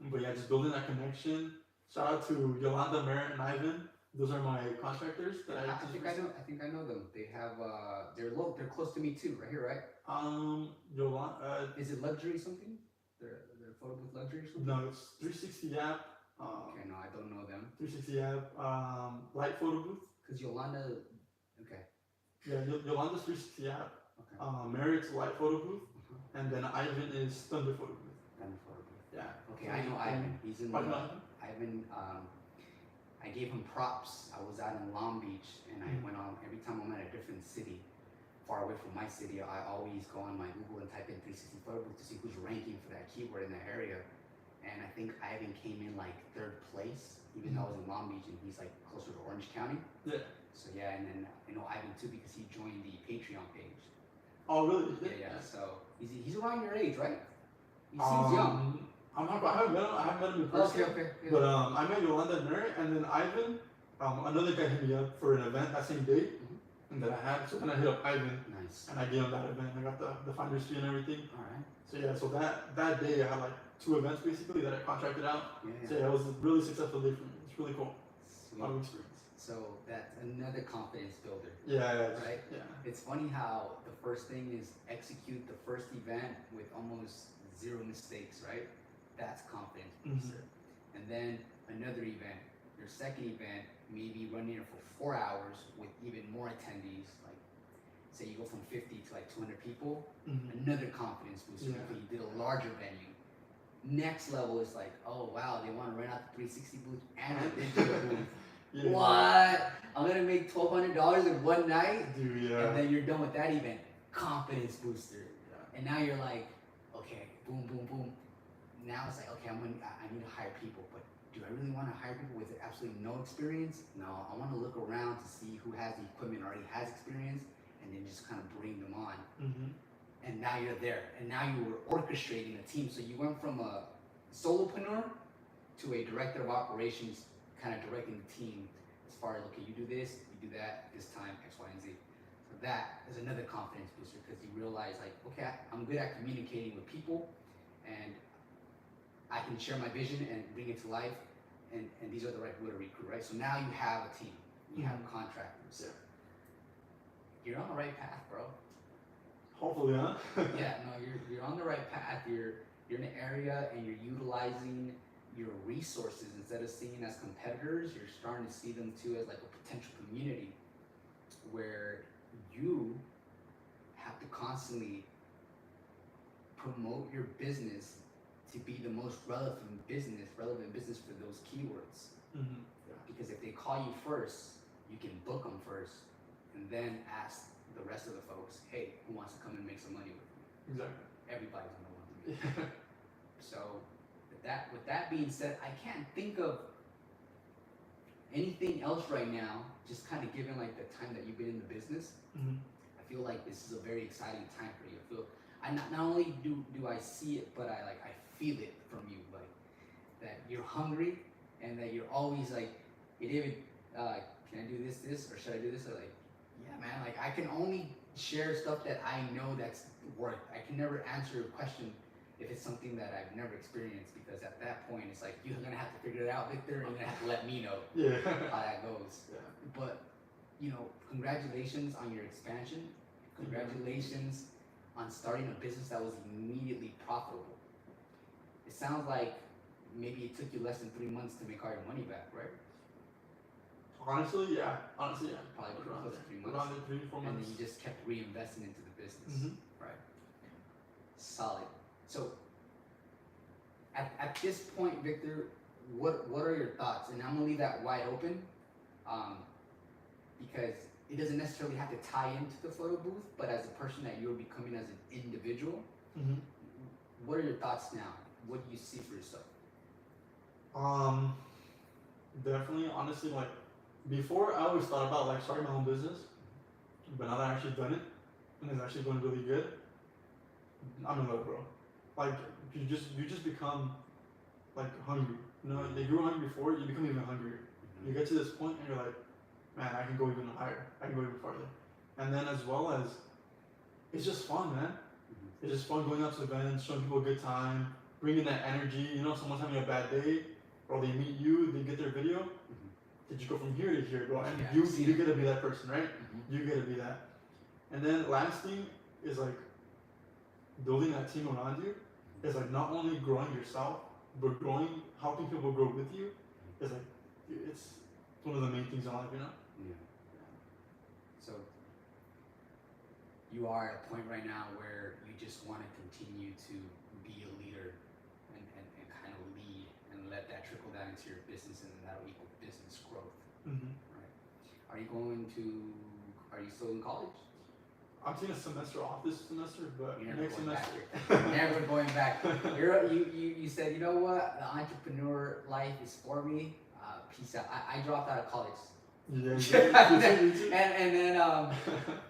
[SPEAKER 2] But yeah, just building that connection. Shout out to Yolanda, Merritt, and Ivan. Those are my contractors that
[SPEAKER 1] I think I know them. They have they're close to me too, right here, right?
[SPEAKER 2] Yolanda.
[SPEAKER 1] Is it luxury something? Their photo booth luxury or something?
[SPEAKER 2] No, it's 360 app.
[SPEAKER 1] Okay, no, I don't know them.
[SPEAKER 2] 360 app. Light photo booth.
[SPEAKER 1] Cause Yolanda. Okay.
[SPEAKER 2] Yeah, Yolanda's 360 app.
[SPEAKER 1] Okay.
[SPEAKER 2] Merritt's light photo booth, and then Ivan is Thunder photo booth.
[SPEAKER 1] Thunder photo booth.
[SPEAKER 2] Yeah.
[SPEAKER 1] Okay, I know Ivan. He's in Ivan. I gave him props. I was out in Long Beach, and I went on every time I'm at a different city, far away from my city. I always go on my Google and type in 360 photo booth to see who's ranking for that keyword in that area. And I think Ivan came in like 3rd place, even though I was in Long Beach, and he's like closer to Orange County.
[SPEAKER 2] Yeah.
[SPEAKER 1] So yeah, and then I know Ivan too because he joined the Patreon page.
[SPEAKER 2] Oh, really?
[SPEAKER 1] Yeah. So he's around your age, right? He seems young.
[SPEAKER 2] I'm not. I haven't met him in person.
[SPEAKER 1] Okay. Yeah.
[SPEAKER 2] But I met Yolanda and Mary, and then Ivan. Another guy hit me up for an event that same day, and that I had. So then I hit up Ivan.
[SPEAKER 1] Nice.
[SPEAKER 2] And I gave him that event. I got the finder's fee and everything.
[SPEAKER 1] All right.
[SPEAKER 2] So yeah. So that day I had like 2 events basically that I contracted out.
[SPEAKER 1] Yeah.
[SPEAKER 2] So yeah, it was a really successful day for me. It's really cool.
[SPEAKER 1] Sweet.
[SPEAKER 2] A lot of experience.
[SPEAKER 1] So that's another confidence builder.
[SPEAKER 2] Yeah.
[SPEAKER 1] Right?
[SPEAKER 2] Yeah.
[SPEAKER 1] It's funny how the first thing is execute the first event with almost 0 mistakes, right? That's confidence booster. And then another event, your second event, maybe running it for 4 hours with even more attendees. Like, say you go from 50 to like 200 people, another confidence booster because you did a larger venue. Next level is like, oh wow, they want to rent out the 360 booth and a digital booth.
[SPEAKER 2] Yeah.
[SPEAKER 1] What? I'm gonna make $1,200 in one night?
[SPEAKER 2] Dude, yeah.
[SPEAKER 1] And then you're done with that event. Confidence booster.
[SPEAKER 2] Yeah.
[SPEAKER 1] And now you're like, okay, boom. Now it's like, okay, I need to hire people, but do I really want to hire people with absolutely no experience? No, I want to look around to see who has the equipment, already has experience, and then just kind of bring them on. And now you're there, and now you were orchestrating a team. So you went from a solopreneur to a director of operations, kind of directing the team as far as, okay, you do this, you do that, this time, X, Y, and Z. So that is another confidence booster because you realize like, okay, I'm good at communicating with people and I can share my vision and bring it to life and these are the right people to recruit, right? So now you have a team, you have contractors.
[SPEAKER 2] Yeah.
[SPEAKER 1] You're on the right path, bro.
[SPEAKER 2] Hopefully, huh?
[SPEAKER 1] Yeah, no, you're on the right path. You're in an area and you're utilizing your resources instead of seeing as competitors. You're starting to see them too as like a potential community where you have to constantly promote your business to be the most relevant business for those keywords.
[SPEAKER 2] Yeah.
[SPEAKER 1] Because if they call you first, you can book them first and then ask the rest of the folks, hey, who wants to come and make some money with me?
[SPEAKER 2] Exactly.
[SPEAKER 1] Everybody's gonna want to make money. So with that being said, I can't think of anything else right now, just kind of given like the time that you've been in the business. I feel like this is a very exciting time for you. I feel not only do I see it, but I feel it from you, like that you're hungry and that you're always like, hey David, can I do this or should I do this? Or like, yeah man, like I can only share stuff that I know that's worked. I can never answer a question if it's something that I've never experienced because at that point it's like you're gonna have to figure it out, Victor, and you're gonna have to let me know how that goes.
[SPEAKER 2] Yeah.
[SPEAKER 1] But you know, congratulations on your expansion. Congratulations on starting a business that was immediately profitable. It sounds like maybe it took you less than 3 months to make all your money back, right?
[SPEAKER 2] Honestly, yeah.
[SPEAKER 1] Probably close to 3 months.
[SPEAKER 2] Around 3 4 months.
[SPEAKER 1] And then you just kept reinvesting into the business, right? Solid. So, at this point, Victor, what are your thoughts? And I'm gonna leave that wide open, because it doesn't necessarily have to tie into the photo booth, but as a person that you're becoming as an individual, what are your thoughts now? What do you see for yourself?
[SPEAKER 2] Definitely, honestly, like before I always thought about like starting my own business, but now that I've actually done it and it's actually going really good, I'm in love, bro. Like you just become like hungry. You know, like you were hungry before, you become even hungrier. You get to this point and you're like, man, I can go even higher. I can go even farther. And then as well as, it's just fun, man. It's just fun going out to events, showing people a good time, bringing that energy. You know, someone's having a bad day, or they meet you, they get their video. Did you go from here to here, bro? And you get to be that person, right? You get to be that. And then last thing is like building that team around you. Is like not only growing yourself, but helping people grow with you. Is like it's one of the main things in life, you know.
[SPEAKER 1] Yeah. So you are at a point right now where you just want to continue to be a leader and kind of lead and let that trickle down into your business, and then that'll equal business growth. Right? Are you still in college?
[SPEAKER 2] I'm taking a semester off this semester, but next semester.
[SPEAKER 1] Never going back. You said, you know what? The entrepreneur life is for me. Peace out. I dropped out of college
[SPEAKER 2] Yeah,
[SPEAKER 1] and then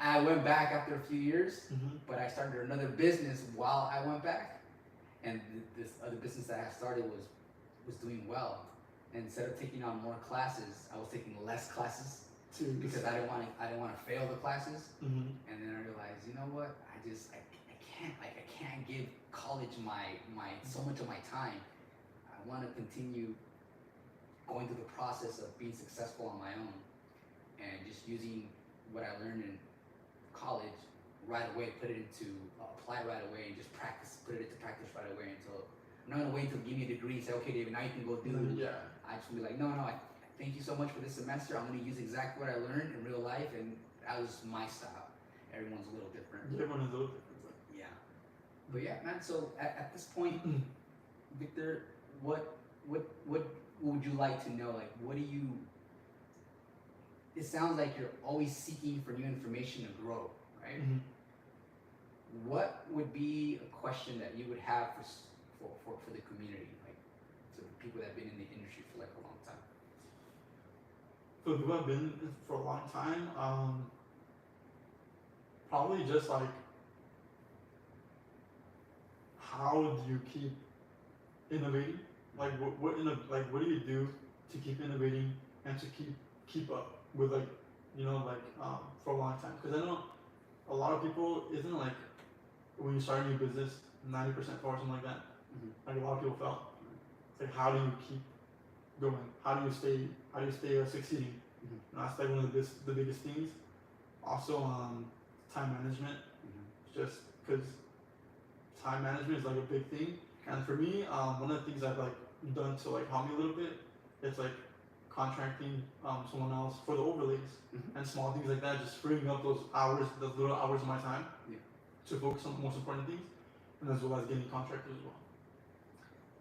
[SPEAKER 1] I went back after a few years,
[SPEAKER 2] mm-hmm.
[SPEAKER 1] but I started another business while I went back, and this other business that I started was doing well. And instead of taking on more classes, I was taking less classes because I didn't want to fail the classes.
[SPEAKER 2] Mm-hmm.
[SPEAKER 1] And then I realized, you know what? I can't give college my so much of my time. I want to continue going through the process of being successful on my own and just using what I learned in college right away, apply it right away and just put it into practice right away until I'm not gonna wait until give me a degree and say, okay, David, now you can go do it.
[SPEAKER 2] Yeah.
[SPEAKER 1] I just be like, no, I thank you so much for this semester. I'm gonna use exactly what I learned in real life, and that was my style. Everyone's a little different.
[SPEAKER 2] Everyone is a little different.
[SPEAKER 1] Yeah. But yeah, man, so at this point, Victor, what would you like to know? Like, what do you, it sounds like you're always seeking for new information to grow, right?
[SPEAKER 2] Mm-hmm.
[SPEAKER 1] What would be a question that you would have for the community, like to the people that have been in the industry for like a long time?
[SPEAKER 2] For the people who have been for a long time, probably just like, how do you keep innovating? Like what do you do to keep innovating and to keep up with like, for a long time? Because I know a lot of people, isn't like when you start a new business 90% fail or something like that.
[SPEAKER 1] Mm-hmm.
[SPEAKER 2] Like a lot of people fail. It's like, how do you keep going? How do you stay succeeding?
[SPEAKER 1] Mm-hmm.
[SPEAKER 2] And that's like one of the biggest things. Also, time management.
[SPEAKER 1] Mm-hmm.
[SPEAKER 2] Just because time management is like a big thing. And for me, one of the things I've like done to like help me a little bit, it's like contracting someone else for the overlays.
[SPEAKER 1] Mm-hmm.
[SPEAKER 2] And small things like that, just freeing up those little hours of my time,
[SPEAKER 1] yeah,
[SPEAKER 2] to focus on the most important things, and as well as getting contractors as well.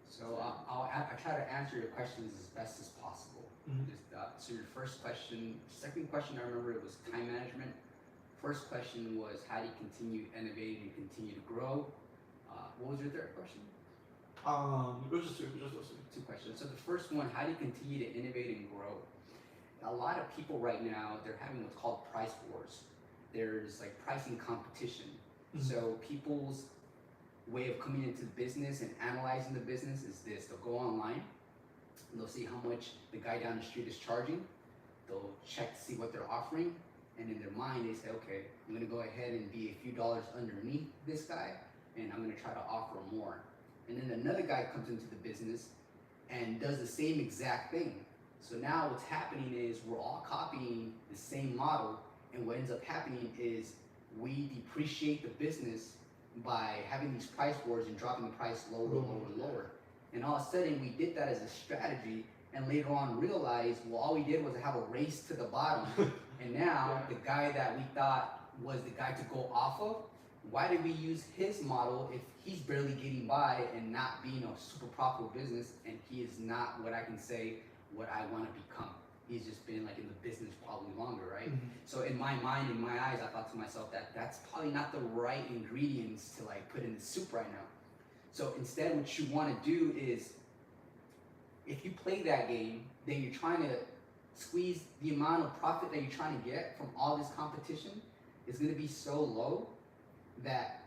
[SPEAKER 1] So I'll try to answer your questions as best as possible.
[SPEAKER 2] Mm-hmm.
[SPEAKER 1] So your first question, second question I remember, it was time management. First question was how do you continue innovating and continue to grow? What was your third question?
[SPEAKER 2] It was just those
[SPEAKER 1] two questions. So the first one, how do you continue to innovate and grow? A lot of people right now, they're having what's called price wars. There's like pricing competition. Mm-hmm. So people's way of coming into business and analyzing the business is this. They'll go online, and they'll see how much the guy down the street is charging. They'll check to see what they're offering, and in their mind they say, okay, I'm gonna go ahead and be a few dollars underneath this guy, and I'm gonna try to offer more. And then another guy comes into the business and does the same exact thing. So now what's happening is we're all copying the same model, and what ends up happening is we depreciate the business by having these price wars and dropping the price lower. And all of a sudden we did that as a strategy, and later on realized, well, all we did was have a race to the bottom. And now the guy that we thought was the guy to go off of, why did we use his model if he's barely getting by and not being a super profitable business, and he is not what I can say what I want to become? He's just been like in the business probably longer, right? Mm-hmm. So in my mind, in my eyes, I thought to myself that that's probably not the right ingredients to like put in the soup right now. So instead, what you want to do is, if you play that game, then you're trying to squeeze the amount of profit that you're trying to get from all this competition is going to be so low that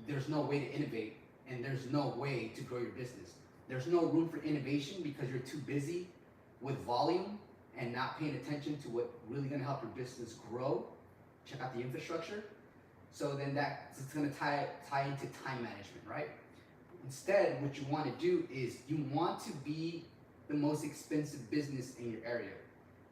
[SPEAKER 1] there's no way to innovate, and there's no way to grow your business. There's no room for innovation because you're too busy with volume and not paying attention to what really going to help your business grow. Check out the infrastructure. So then that's going to tie into time management, right? Instead, what you want to do is you want to be the most expensive business in your area.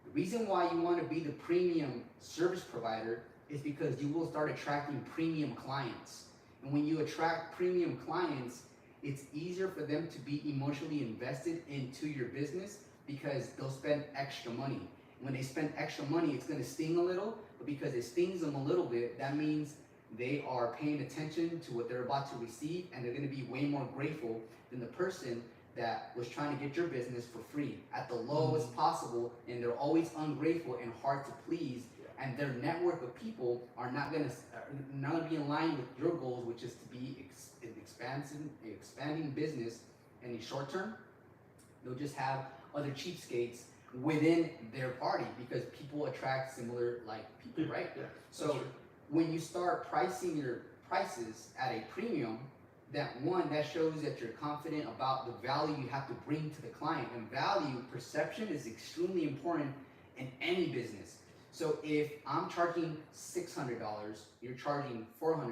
[SPEAKER 1] The reason why you want to be the premium service provider is because you will start attracting premium clients. And when you attract premium clients, it's easier for them to be emotionally invested into your business because they'll spend extra money. When they spend extra money, it's going to sting a little, but because it stings them a little bit, that means they are paying attention to what they're about to receive, and they're going to be way more grateful than the person that was trying to get your business for free at the lowest possible, and they're always ungrateful and hard to please, and their network of people are not going to be in line with your goals, which is to be an expanding business in the short term. They'll just have other cheapskates within their party, because people attract similar like people, right?
[SPEAKER 2] Yeah.
[SPEAKER 1] So when you start pricing your prices at a premium, that shows that you're confident about the value you have to bring to the client. And value perception is extremely important in any business. So if I'm charging $600, you're charging $400,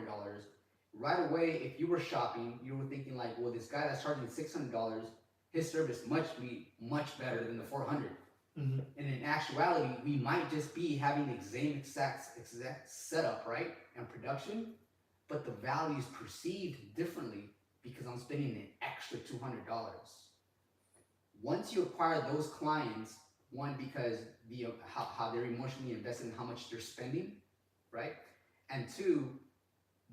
[SPEAKER 1] right away, if you were shopping, you were thinking like, well, this guy that's charging $600, his service must be much better than the 400. And in actuality, we might just be having the exact setup, right, and production, but the value is perceived differently because I'm spending an extra $200. Once you acquire those clients, one, because how they're emotionally invested in how much they're spending, right, and two,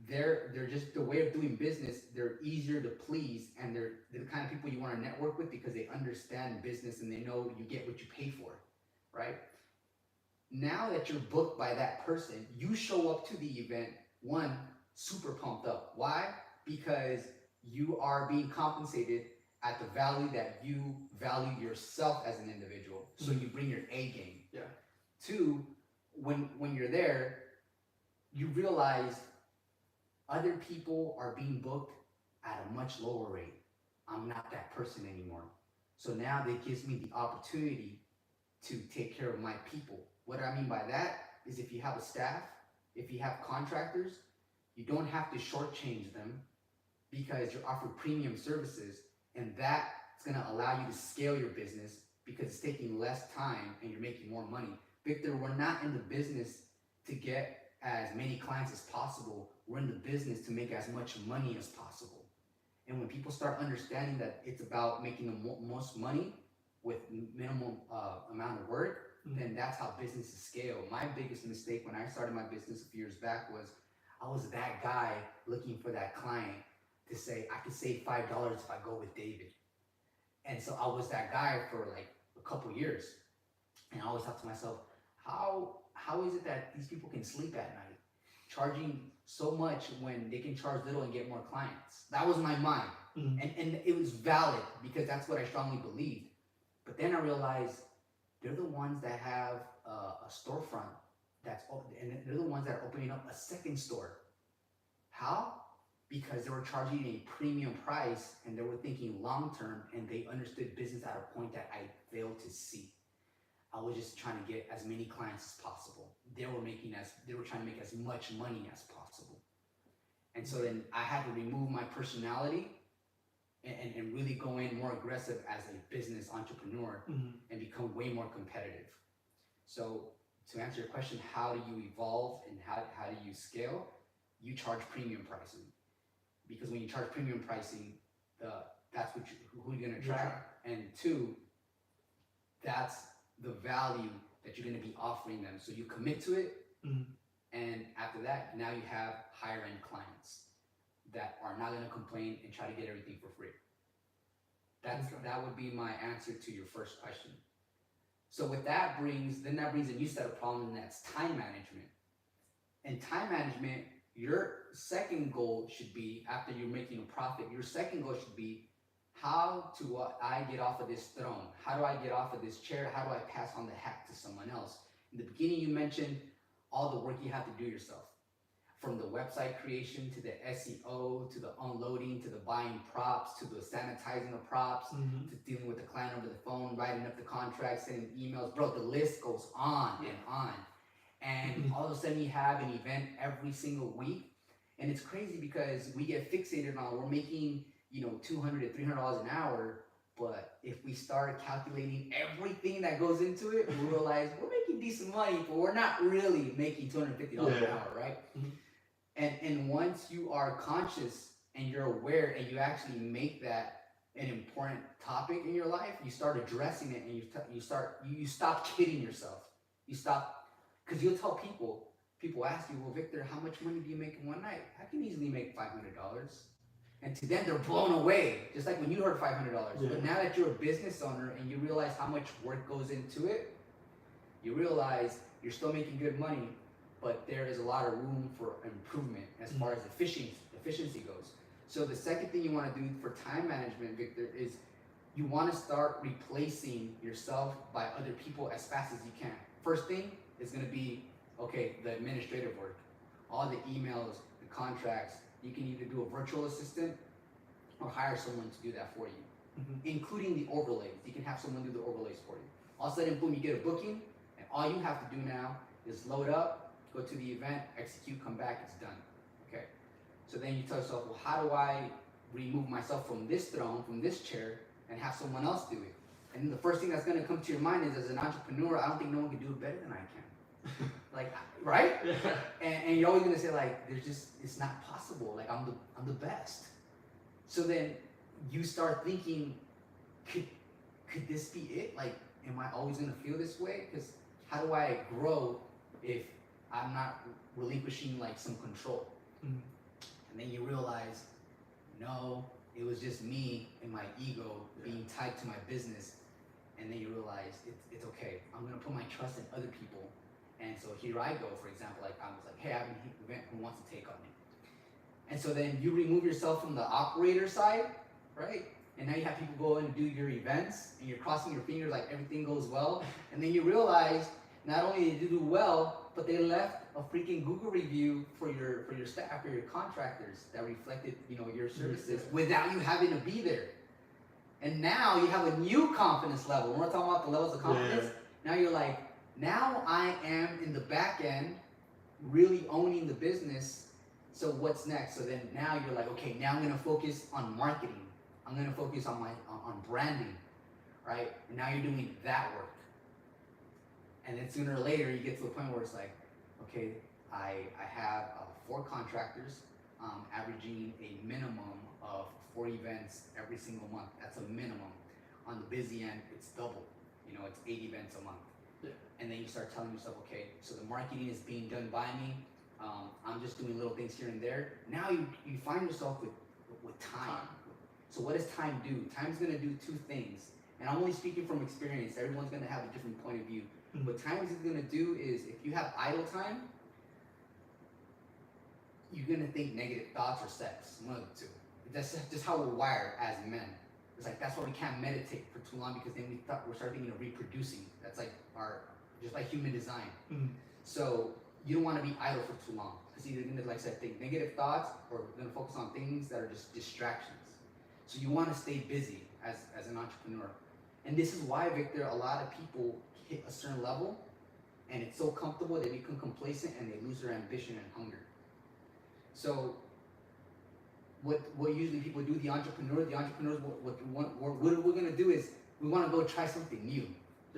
[SPEAKER 1] they're just the way of doing business. They're easier to please, and they're the kind of people you want to network with because they understand business and they know you get what you pay for, right? Now that you're booked by that person, you show up to the event, one, super pumped up. Why? Because you are being compensated at the value that you value yourself as an individual. So you bring your A game.
[SPEAKER 2] Yeah.
[SPEAKER 1] Two, when you're there, you realize other people are being booked at a much lower rate. I'm not that person anymore. So now that gives me the opportunity to take care of my people. What I mean by that is if you have a staff, if you have contractors, you don't have to shortchange them because you're offered premium services, and that's gonna allow you to scale your business because it's taking less time and you're making more money. Victor, we're not in the business to get as many clients as possible. We're in the business to make as much money as possible. And when people start understanding that it's about making the most money with minimal amount of work, then that's how businesses scale. My biggest mistake when I started my business a few years back was I was that guy looking for that client to say, I could save $5 if I go with David. And so I was that guy for like a couple years. And I always thought to myself, how is it that these people can sleep at night, charging so much when they can charge little and get more clients? That was my mind. And it was valid because that's what I strongly believed. But then I realized they're the ones that have a storefront and they're the ones that are opening up a second store. How? Because they were charging a premium price and they were thinking long term, and they understood business at a point that I failed to see. I was just trying to get as many clients as possible. They were trying to make as much money as possible. And so then I had to remove my personality and really go in more aggressive as a business entrepreneur and become way more competitive. So to answer your question, how do you evolve and how do you scale? You charge premium pricing. Because when you charge premium pricing, that's who you're gonna attract. And two, that's the value that you're gonna be offering them. So you commit to it, and after that, now you have higher end clients that are not gonna complain and try to get everything for free. That would be my answer to your first question. So what that brings a new set of problems, and that's time management. And time management, your second goal should be, after you're making a profit, your second goal should be, how do I get off of this throne? How do I get off of this chair? How do I pass on the hat to someone else? In the beginning, you mentioned all the work you have to do yourself. From the website creation, to the SEO, to the unloading, to the buying props, to the sanitizing of props, to dealing with the client over the phone, writing up the contracts, sending emails. Bro, the list goes on and on. And all of a sudden you have an event every single week. And it's crazy because we get fixated on we're making, $200 to $300 an hour. But if we start calculating everything that goes into it, we realize we're making decent money, but we're not really making $250 an hour, right? And once you are conscious and you're aware and you actually make that an important topic in your life, you start addressing it, and you stop kidding yourself. You stop, because you'll tell people ask you, well, Victor, how much money do you make in one night? I can easily make $500. And to them, they're blown away, just like when you heard $500.
[SPEAKER 2] Yeah.
[SPEAKER 1] But now that you're a business owner and you realize how much work goes into it, you realize you're still making good money, but there is a lot of room for improvement as far as efficiency goes. So the second thing you want to do for time management, Victor, is you want to start replacing yourself by other people as fast as you can. First thing is going to be, okay, the administrative work, all the emails, the contracts. You can either do a virtual assistant or hire someone to do that for you, including the overlays. You can have someone do the overlays for you. All of a sudden, boom, you get a booking, and all you have to do now is load up, go to the event, execute, come back, it's done. Okay. So then you tell yourself, well, how do I remove myself from this throne, from this chair, and have someone else do it? And then the first thing that's going to come to your mind is, as an entrepreneur, I don't think no one can do it better than I can. Like, right?
[SPEAKER 2] Yeah.
[SPEAKER 1] And you're always going to say, like, it's not possible. Like, I'm the best. So then you start thinking, could this be it? Like, am I always going to feel this way? Because how do I grow if I'm not relinquishing like some control? And then you realize, no, it was just me and my ego being tied to my business. And then you realize it's okay. I'm gonna put my trust in other people. And so here I go, for example, like I was like, hey, I have an event, who wants to take on me? And so then you remove yourself from the operator side, right? And now you have people go and do your events, and you're crossing your fingers like everything goes well. And then you realize not only did you do well, but they left a freaking Google review for your staff, for your contractors, that reflected, your services without you having to be there. And now you have a new confidence level. When we're talking about the levels of confidence, now you're like, now I am in the back end, really owning the business. So what's next? So then now you're like, okay, now I'm gonna focus on marketing. I'm gonna focus on on branding, right? And now you're doing that work. And then sooner or later, you get to the point where it's like, okay, I have 4 contractors, averaging a minimum of 4 events every single month. That's a minimum. On the busy end, it's double. It's 8 events a month.
[SPEAKER 2] Yeah.
[SPEAKER 1] And then you start telling yourself, okay, so the marketing is being done by me. I'm just doing little things here and there. Now you find yourself with time. So what does time do? Time's gonna do 2 things. And I'm only speaking from experience. Everyone's gonna have a different point of view. What time is gonna do is, if you have idle time, you're gonna think negative thoughts or sex, one of the 2. That's just how we're wired as men. It's like, that's why we can't meditate for too long, because then we start thinking of reproducing. That's like just like human design. So you don't want to be idle for too long, because you're gonna, like I said, think negative thoughts, or you're gonna focus on things that are just distractions. So you want to stay busy as an entrepreneur. And this is why, Victor, a lot of people hit a certain level and it's so comfortable they become complacent and they lose their ambition and hunger. So what usually people do, the entrepreneurs, what we're gonna do is, we want to go try something new.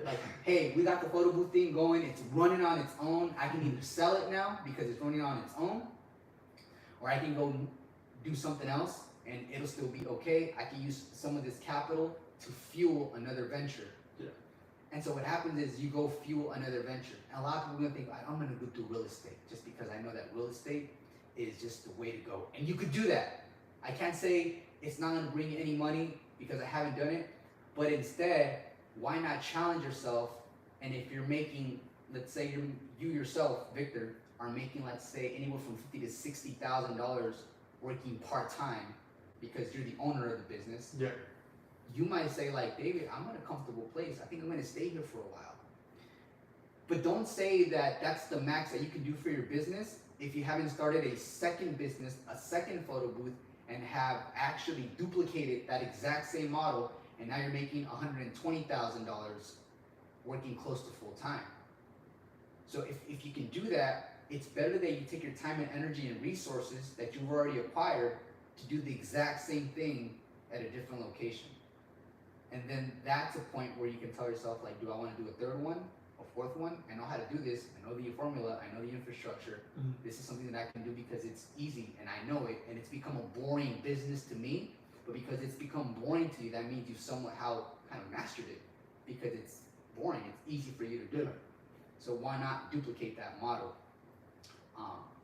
[SPEAKER 1] Like, hey, we got the photo booth thing going, it's running on its own. I can either sell it now because it's running on its own, or I can go do something else and it'll still be okay. I can use some of this capital to fuel another venture.
[SPEAKER 2] Yeah.
[SPEAKER 1] And so what happens is, you go fuel another venture. And a lot of people are gonna think, I'm gonna go do real estate, just because I know that real estate is just the way to go. And you could do that. I can't say it's not gonna bring you any money because I haven't done it, but instead, why not challenge yourself? And if you're making, let's say you yourself, Victor, are making, let's say, anywhere from $50,000 to $60,000 working part-time because you're the owner of the business.
[SPEAKER 2] Yeah.
[SPEAKER 1] You might say, like, David, I'm in a comfortable place. I think I'm gonna stay here for a while. But don't say that that's the max that you can do for your business if you haven't started a second business, a second photo booth, and have actually duplicated that exact same model, and now you're making $120,000 working close to full time. So if you can do that, it's better that you take your time and energy and resources that you've already acquired to do the exact same thing at a different location. And then that's a point where you can tell yourself, like, do I want to do a 3rd one, a 4th one? I know how to do this. I know the formula. I know the infrastructure. This is something that I can do because it's easy and I know it, and it's become a boring business to me. But because it's become boring to you, that means you somehow kind of mastered it, because it's boring. It's easy for you to do. So why not duplicate that model?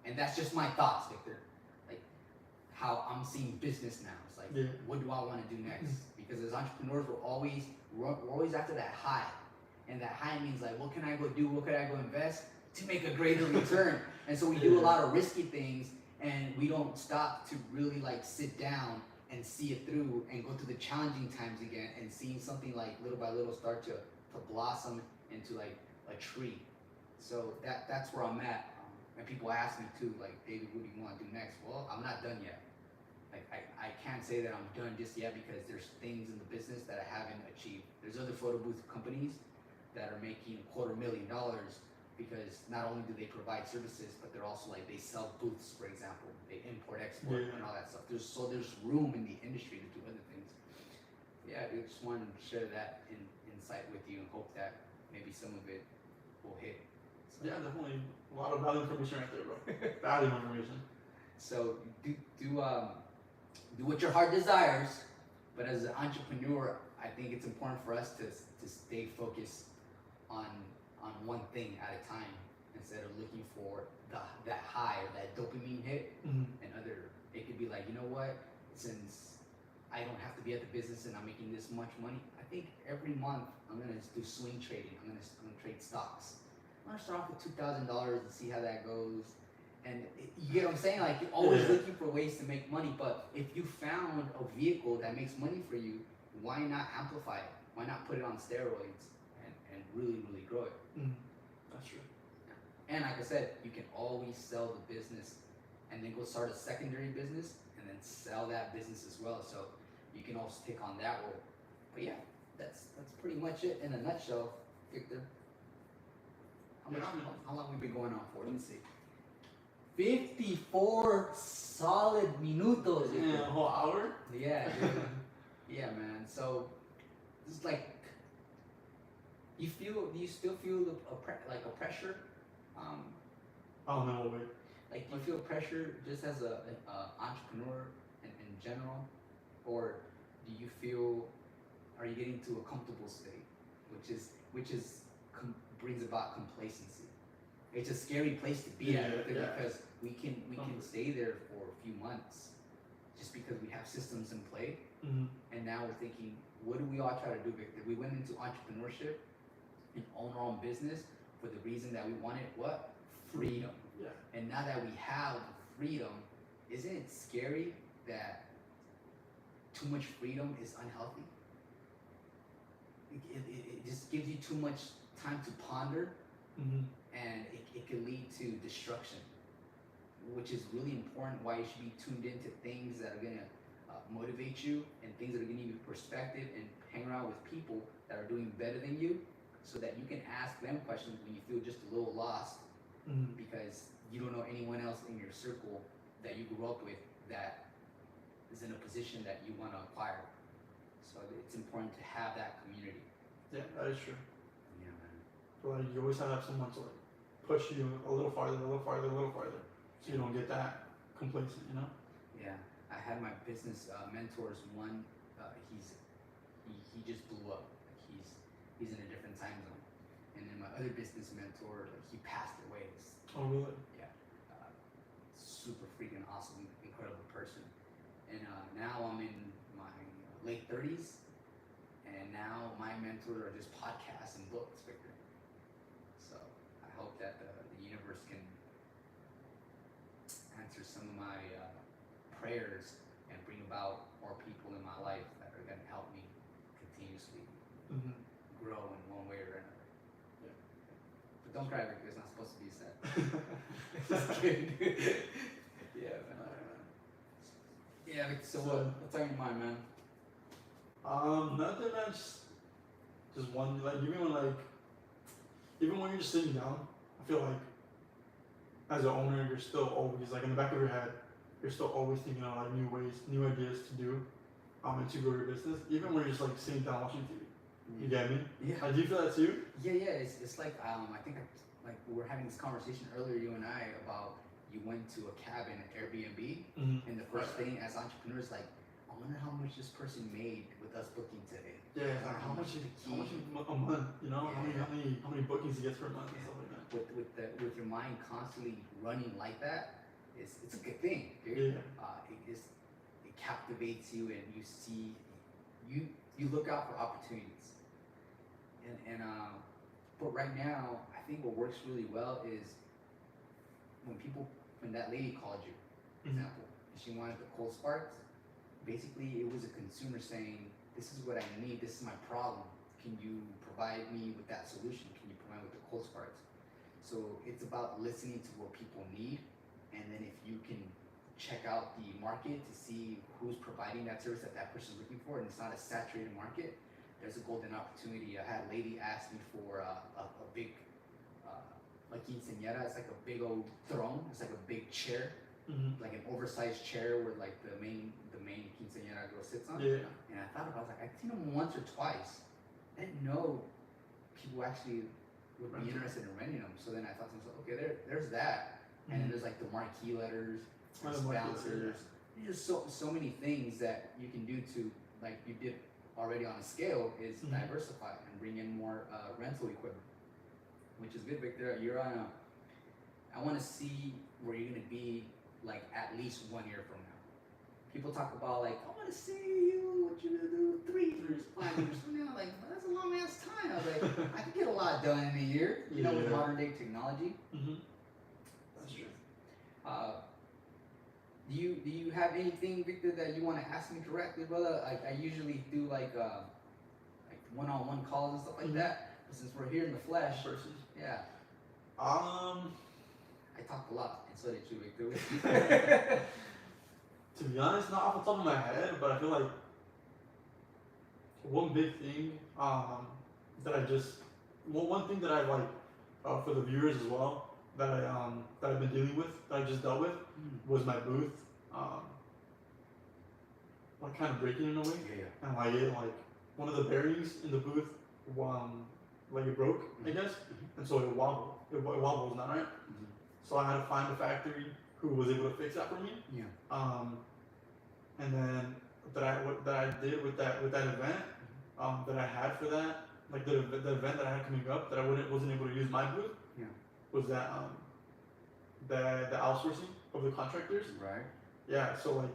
[SPEAKER 1] And that's just my thoughts, Victor. Like, how I'm seeing business now. It's like, what do I want to do next? Because as entrepreneurs, we're always after that high. And that high means, like, what can I go do? What can I go invest to make a greater return? And so we do a lot of risky things, and we don't stop to really, like, sit down and see it through and go through the challenging times again and seeing something like little by little start to blossom into like a tree. So that's where I'm at. And people ask me too, like, David, what do you want to do next? Well, I'm not done yet. Like I can't say that I'm done just yet because there's things in the business that I haven't achieved. There's other photo booth companies that are making $250,000 because not only do they provide services, but they're also like they sell booths, for example. They import, export, and all that stuff. There's room in the industry to do other things. Yeah, I just wanted to share that insight with you and hope that maybe some of it will hit. So,
[SPEAKER 2] Yeah, definitely a lot of valuable information right there, bro. Valuable information.
[SPEAKER 1] So do what your heart desires, but as an entrepreneur, I think it's important for us to stay focused on one thing at a time instead of looking for that high or that dopamine hit. And other, it could be like, you know what, since I don't have to be at the business and I'm making this much money, I think every month I'm gonna do swing trading. I'm gonna trade stocks. I'm gonna start off with $2,000 and see how that goes. And you get what I'm saying? Like, you're always looking for ways to make money, but if you found a vehicle that makes money for you, why not amplify it? Why not put it on steroids and really, really grow it?
[SPEAKER 2] That's true.
[SPEAKER 1] Yeah. And like I said, you can always sell the business and then go start a secondary business and then sell that business as well. So you can also take on that role. But yeah, that's pretty much it in a nutshell, Victor. How long we been going on for? Let me see. 54 solid minutos.
[SPEAKER 2] Yeah, a whole hour?
[SPEAKER 1] Yeah, dude. Yeah, man. So it's like, do you still feel like a pressure?
[SPEAKER 2] Oh no, wait.
[SPEAKER 1] Like, do you feel pressure just as a entrepreneur in general, or do you feel, are you getting to a comfortable state, which brings about complacency? It's a scary place to be at because we can stay there for a few months just because we have systems in play. And now we're thinking, what do we all try to do, Victor? We went into entrepreneurship and own our own business for the reason that we wanted what? Freedom.
[SPEAKER 2] Yeah.
[SPEAKER 1] And now that we have freedom, isn't it scary that too much freedom is unhealthy? It just gives you too much time to ponder, and it can lead to destruction, which is really important. Why you should be tuned into things that are gonna motivate you and things that are gonna give you perspective, and hang around with people that are doing better than you, so that you can ask them questions when you feel just a little lost, because you don't know anyone else in your circle that you grew up with that is in a position that you want to acquire. So it's important to have that community.
[SPEAKER 2] Yeah, that is true.
[SPEAKER 1] Yeah, man.
[SPEAKER 2] But like, you always have someone to like push you a little farther, so you don't get that complacent, you know?
[SPEAKER 1] Yeah, I had my business mentors. One, he just blew up. Like he's in a different time zone. And then my other business mentor, like, he passed away.
[SPEAKER 2] Oh really?
[SPEAKER 1] Yeah, super freaking awesome, incredible person. And now I'm in my late 30s, and now my mentors are just podcasts and books, Victor. So I hope that the universe can answer some of my prayers and bring about more people in my life that are going to help me continuously grow in one way or another.
[SPEAKER 2] Yeah.
[SPEAKER 1] But don't cry, Victor. It's not supposed to be sad. Just kidding. Yeah, man. Yeah, Victor. So what's on your mind, man?
[SPEAKER 2] Nothing, man. Just one. Like even when you're just sitting down, I feel like as an owner, you're still always like in the back of your head, you're still always thinking of like new ways, new ideas to do, and to grow your business. Even when you're just like sitting down watching TV. You get me?
[SPEAKER 1] Yeah.
[SPEAKER 2] Do you feel that too?
[SPEAKER 1] Yeah. It's like I think like we were having this conversation earlier, you and I, about you went to a cabin at Airbnb, and the first thing as entrepreneurs, like, I wonder how much this person made with us booking today.
[SPEAKER 2] Yeah, like how much a month, you know?
[SPEAKER 1] Yeah.
[SPEAKER 2] How many bookings he gets per month and stuff like that.
[SPEAKER 1] With your mind constantly running like that, it's a good thing, dude.
[SPEAKER 2] Yeah.
[SPEAKER 1] It captivates you, and you see, you look out for opportunities. But right now, I think what works really well is when that lady called you, for example, and she wanted the cold sparks, basically it was a consumer saying, this is what I need, this is my problem. Can you provide me with that solution? Can you provide me with the cold cards? So it's about listening to what people need, and then if you can check out the market to see who's providing that service that that person's looking for, and it's not a saturated market, there's a golden opportunity. I had a lady ask me for a big, like quinceañera. It's like a big old throne. It's like a big chair, like an oversized chair where like the main quinceañera girl sits on.
[SPEAKER 2] Yeah.
[SPEAKER 1] And I thought about it, I was like, I've seen them once or twice. I didn't know people actually would be interested in renting them. So then I thought to myself, okay, there's that. And then there's like the marquee letters, there's bouncers. There's just so many things that you can do to, like you did already on a scale, is diversify and bring in more rental equipment, which is good, Victor. You're on a, I want to see where you're going to be like at least 1 year from now. People talk about like, I want to see you, what you're going to do 3 years, 5 years from now. Like, well, that's a long ass time. I was like, I can get a lot done in a year, you know, with modern day technology.
[SPEAKER 2] That's true.
[SPEAKER 1] Do you have anything, Victor, that you want to ask me directly, brother? I usually do like one-on-one calls and stuff like that. But since we're here in the flesh, yeah. I talked a lot, and so did you, Victor.
[SPEAKER 2] To be honest, not off the top of my head, but I feel like one big thing that I just, one thing that I like for the viewers as well, that I've been dealing with, that I just dealt with, was my booth, like kind of breaking in a way. And like one of the bearings in the booth, like it broke, I guess, and so it wobbled. It wobbles now, right? So I had to find a factory who was able to fix that for me. And then what I did with that event that I had for that, like the event that I had coming up that I wasn't able to use my booth. Was that the outsourcing of the contractors?
[SPEAKER 1] Right.
[SPEAKER 2] Yeah. So like,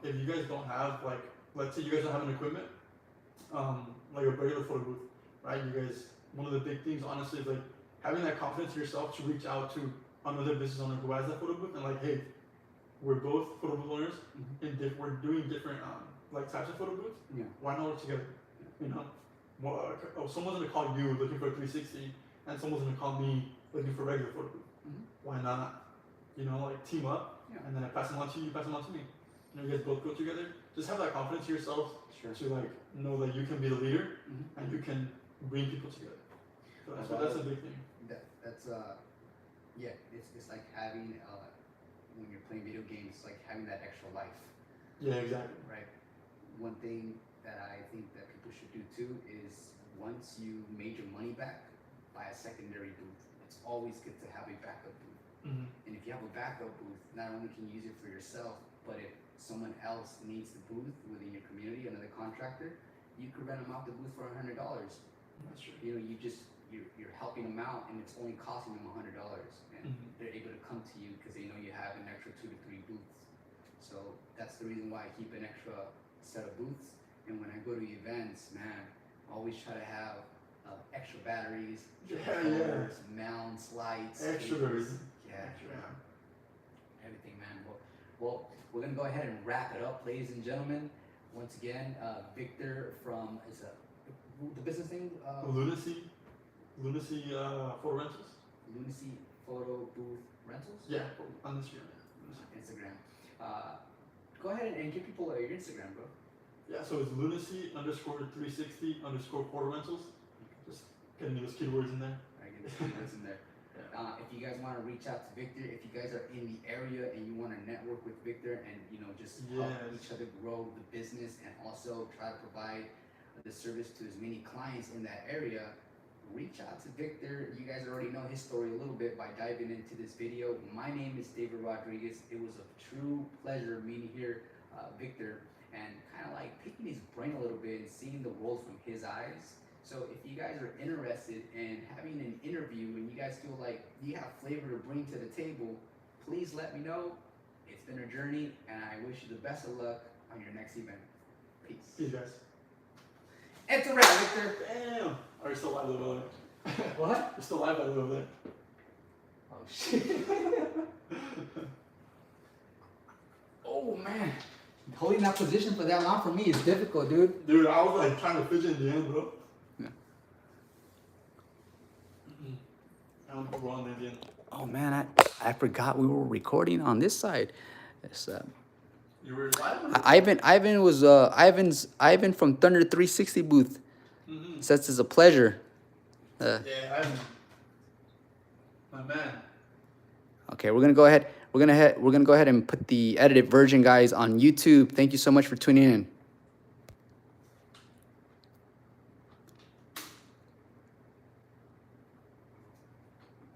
[SPEAKER 2] if you guys don't have, like, let's say you guys don't have an equipment, like a regular photo booth, right? You guys, one of the big things, honestly, is like having that confidence in yourself to reach out to another business owner who has that photo booth and like, hey, we're both photo booth owners, and we're doing different like types of photo booths. Why not work together? You know, someone's gonna call you looking for a 360. And someone's gonna call me looking for regular photo booth. Why not? You know, like team up, and then I pass them on to you, you pass them on to me. You know, you guys both go together. Just have that confidence in yourself to like know that you can be the leader and you can bring people together. So that's a big thing.
[SPEAKER 1] That's yeah. It's like having when you're playing video games, it's like having that extra life.
[SPEAKER 2] Yeah, exactly.
[SPEAKER 1] Right. One thing that I think that people should do too is once you made your money back, buy a secondary booth. It's always good to have a backup booth. And if you have a backup booth, not only can you use it for yourself, but if someone else needs the booth within your community, another contractor, you could rent them out the booth for $100.
[SPEAKER 2] That's true.
[SPEAKER 1] You know, you're helping them out, and it's only costing them $100, and they're able to come to you because they know you have an extra 2 to 3 booths. So that's the reason why I keep an extra set of booths. And when I go to events, man, I always try to have extra batteries, colors, mounts, lights,
[SPEAKER 2] extra.
[SPEAKER 1] Everything, man. Well, we're gonna go ahead and wrap it up, ladies and gentlemen. Once again, Victor from the business name.
[SPEAKER 2] Lunacy Photo Rentals.
[SPEAKER 1] Lunacy Photo Booth Rentals.
[SPEAKER 2] Yeah, on Instagram.
[SPEAKER 1] Go ahead and give people your Instagram, bro.
[SPEAKER 2] Yeah, so it's lunacy_360_photo rentals. Just getting those keywords in there.
[SPEAKER 1] I get the keywords in there. If you guys want to reach out to Victor, if you guys are in the area and you want to network with Victor and just help each other grow the business and also try to provide the service to as many clients in that area, reach out to Victor. You guys already know his story a little bit by diving into this video. My name is David Rodriguez. It was a true pleasure meeting here, Victor, and kind of like picking his brain a little bit and seeing the world from his eyes. So if you guys are interested in having an interview and you guys feel like you have flavor to bring to the table, please let me know. It's been a journey, and I wish you the best of luck on your next event. Peace.
[SPEAKER 2] See you guys.
[SPEAKER 1] It's a wrap, Victor.
[SPEAKER 2] Damn. Are you still live over there?
[SPEAKER 1] What?
[SPEAKER 2] You're still live over there.
[SPEAKER 1] Oh, shit. Oh, man. holding that position for that long for me is difficult, dude.
[SPEAKER 2] Dude, I was like trying to fidget in the end, bro.
[SPEAKER 1] Yeah.
[SPEAKER 2] I'm wrong in the end.
[SPEAKER 1] Oh man, I forgot we were recording on this side. It's,
[SPEAKER 2] You were live?
[SPEAKER 1] Ivan from Thunder 360 booth.
[SPEAKER 2] Mm-hmm.
[SPEAKER 1] Says it's a pleasure.
[SPEAKER 2] Yeah, Ivan. My man.
[SPEAKER 1] Okay, we're gonna go ahead. We're gonna go ahead and put the edited version, guys, on YouTube. Thank you so much for tuning in.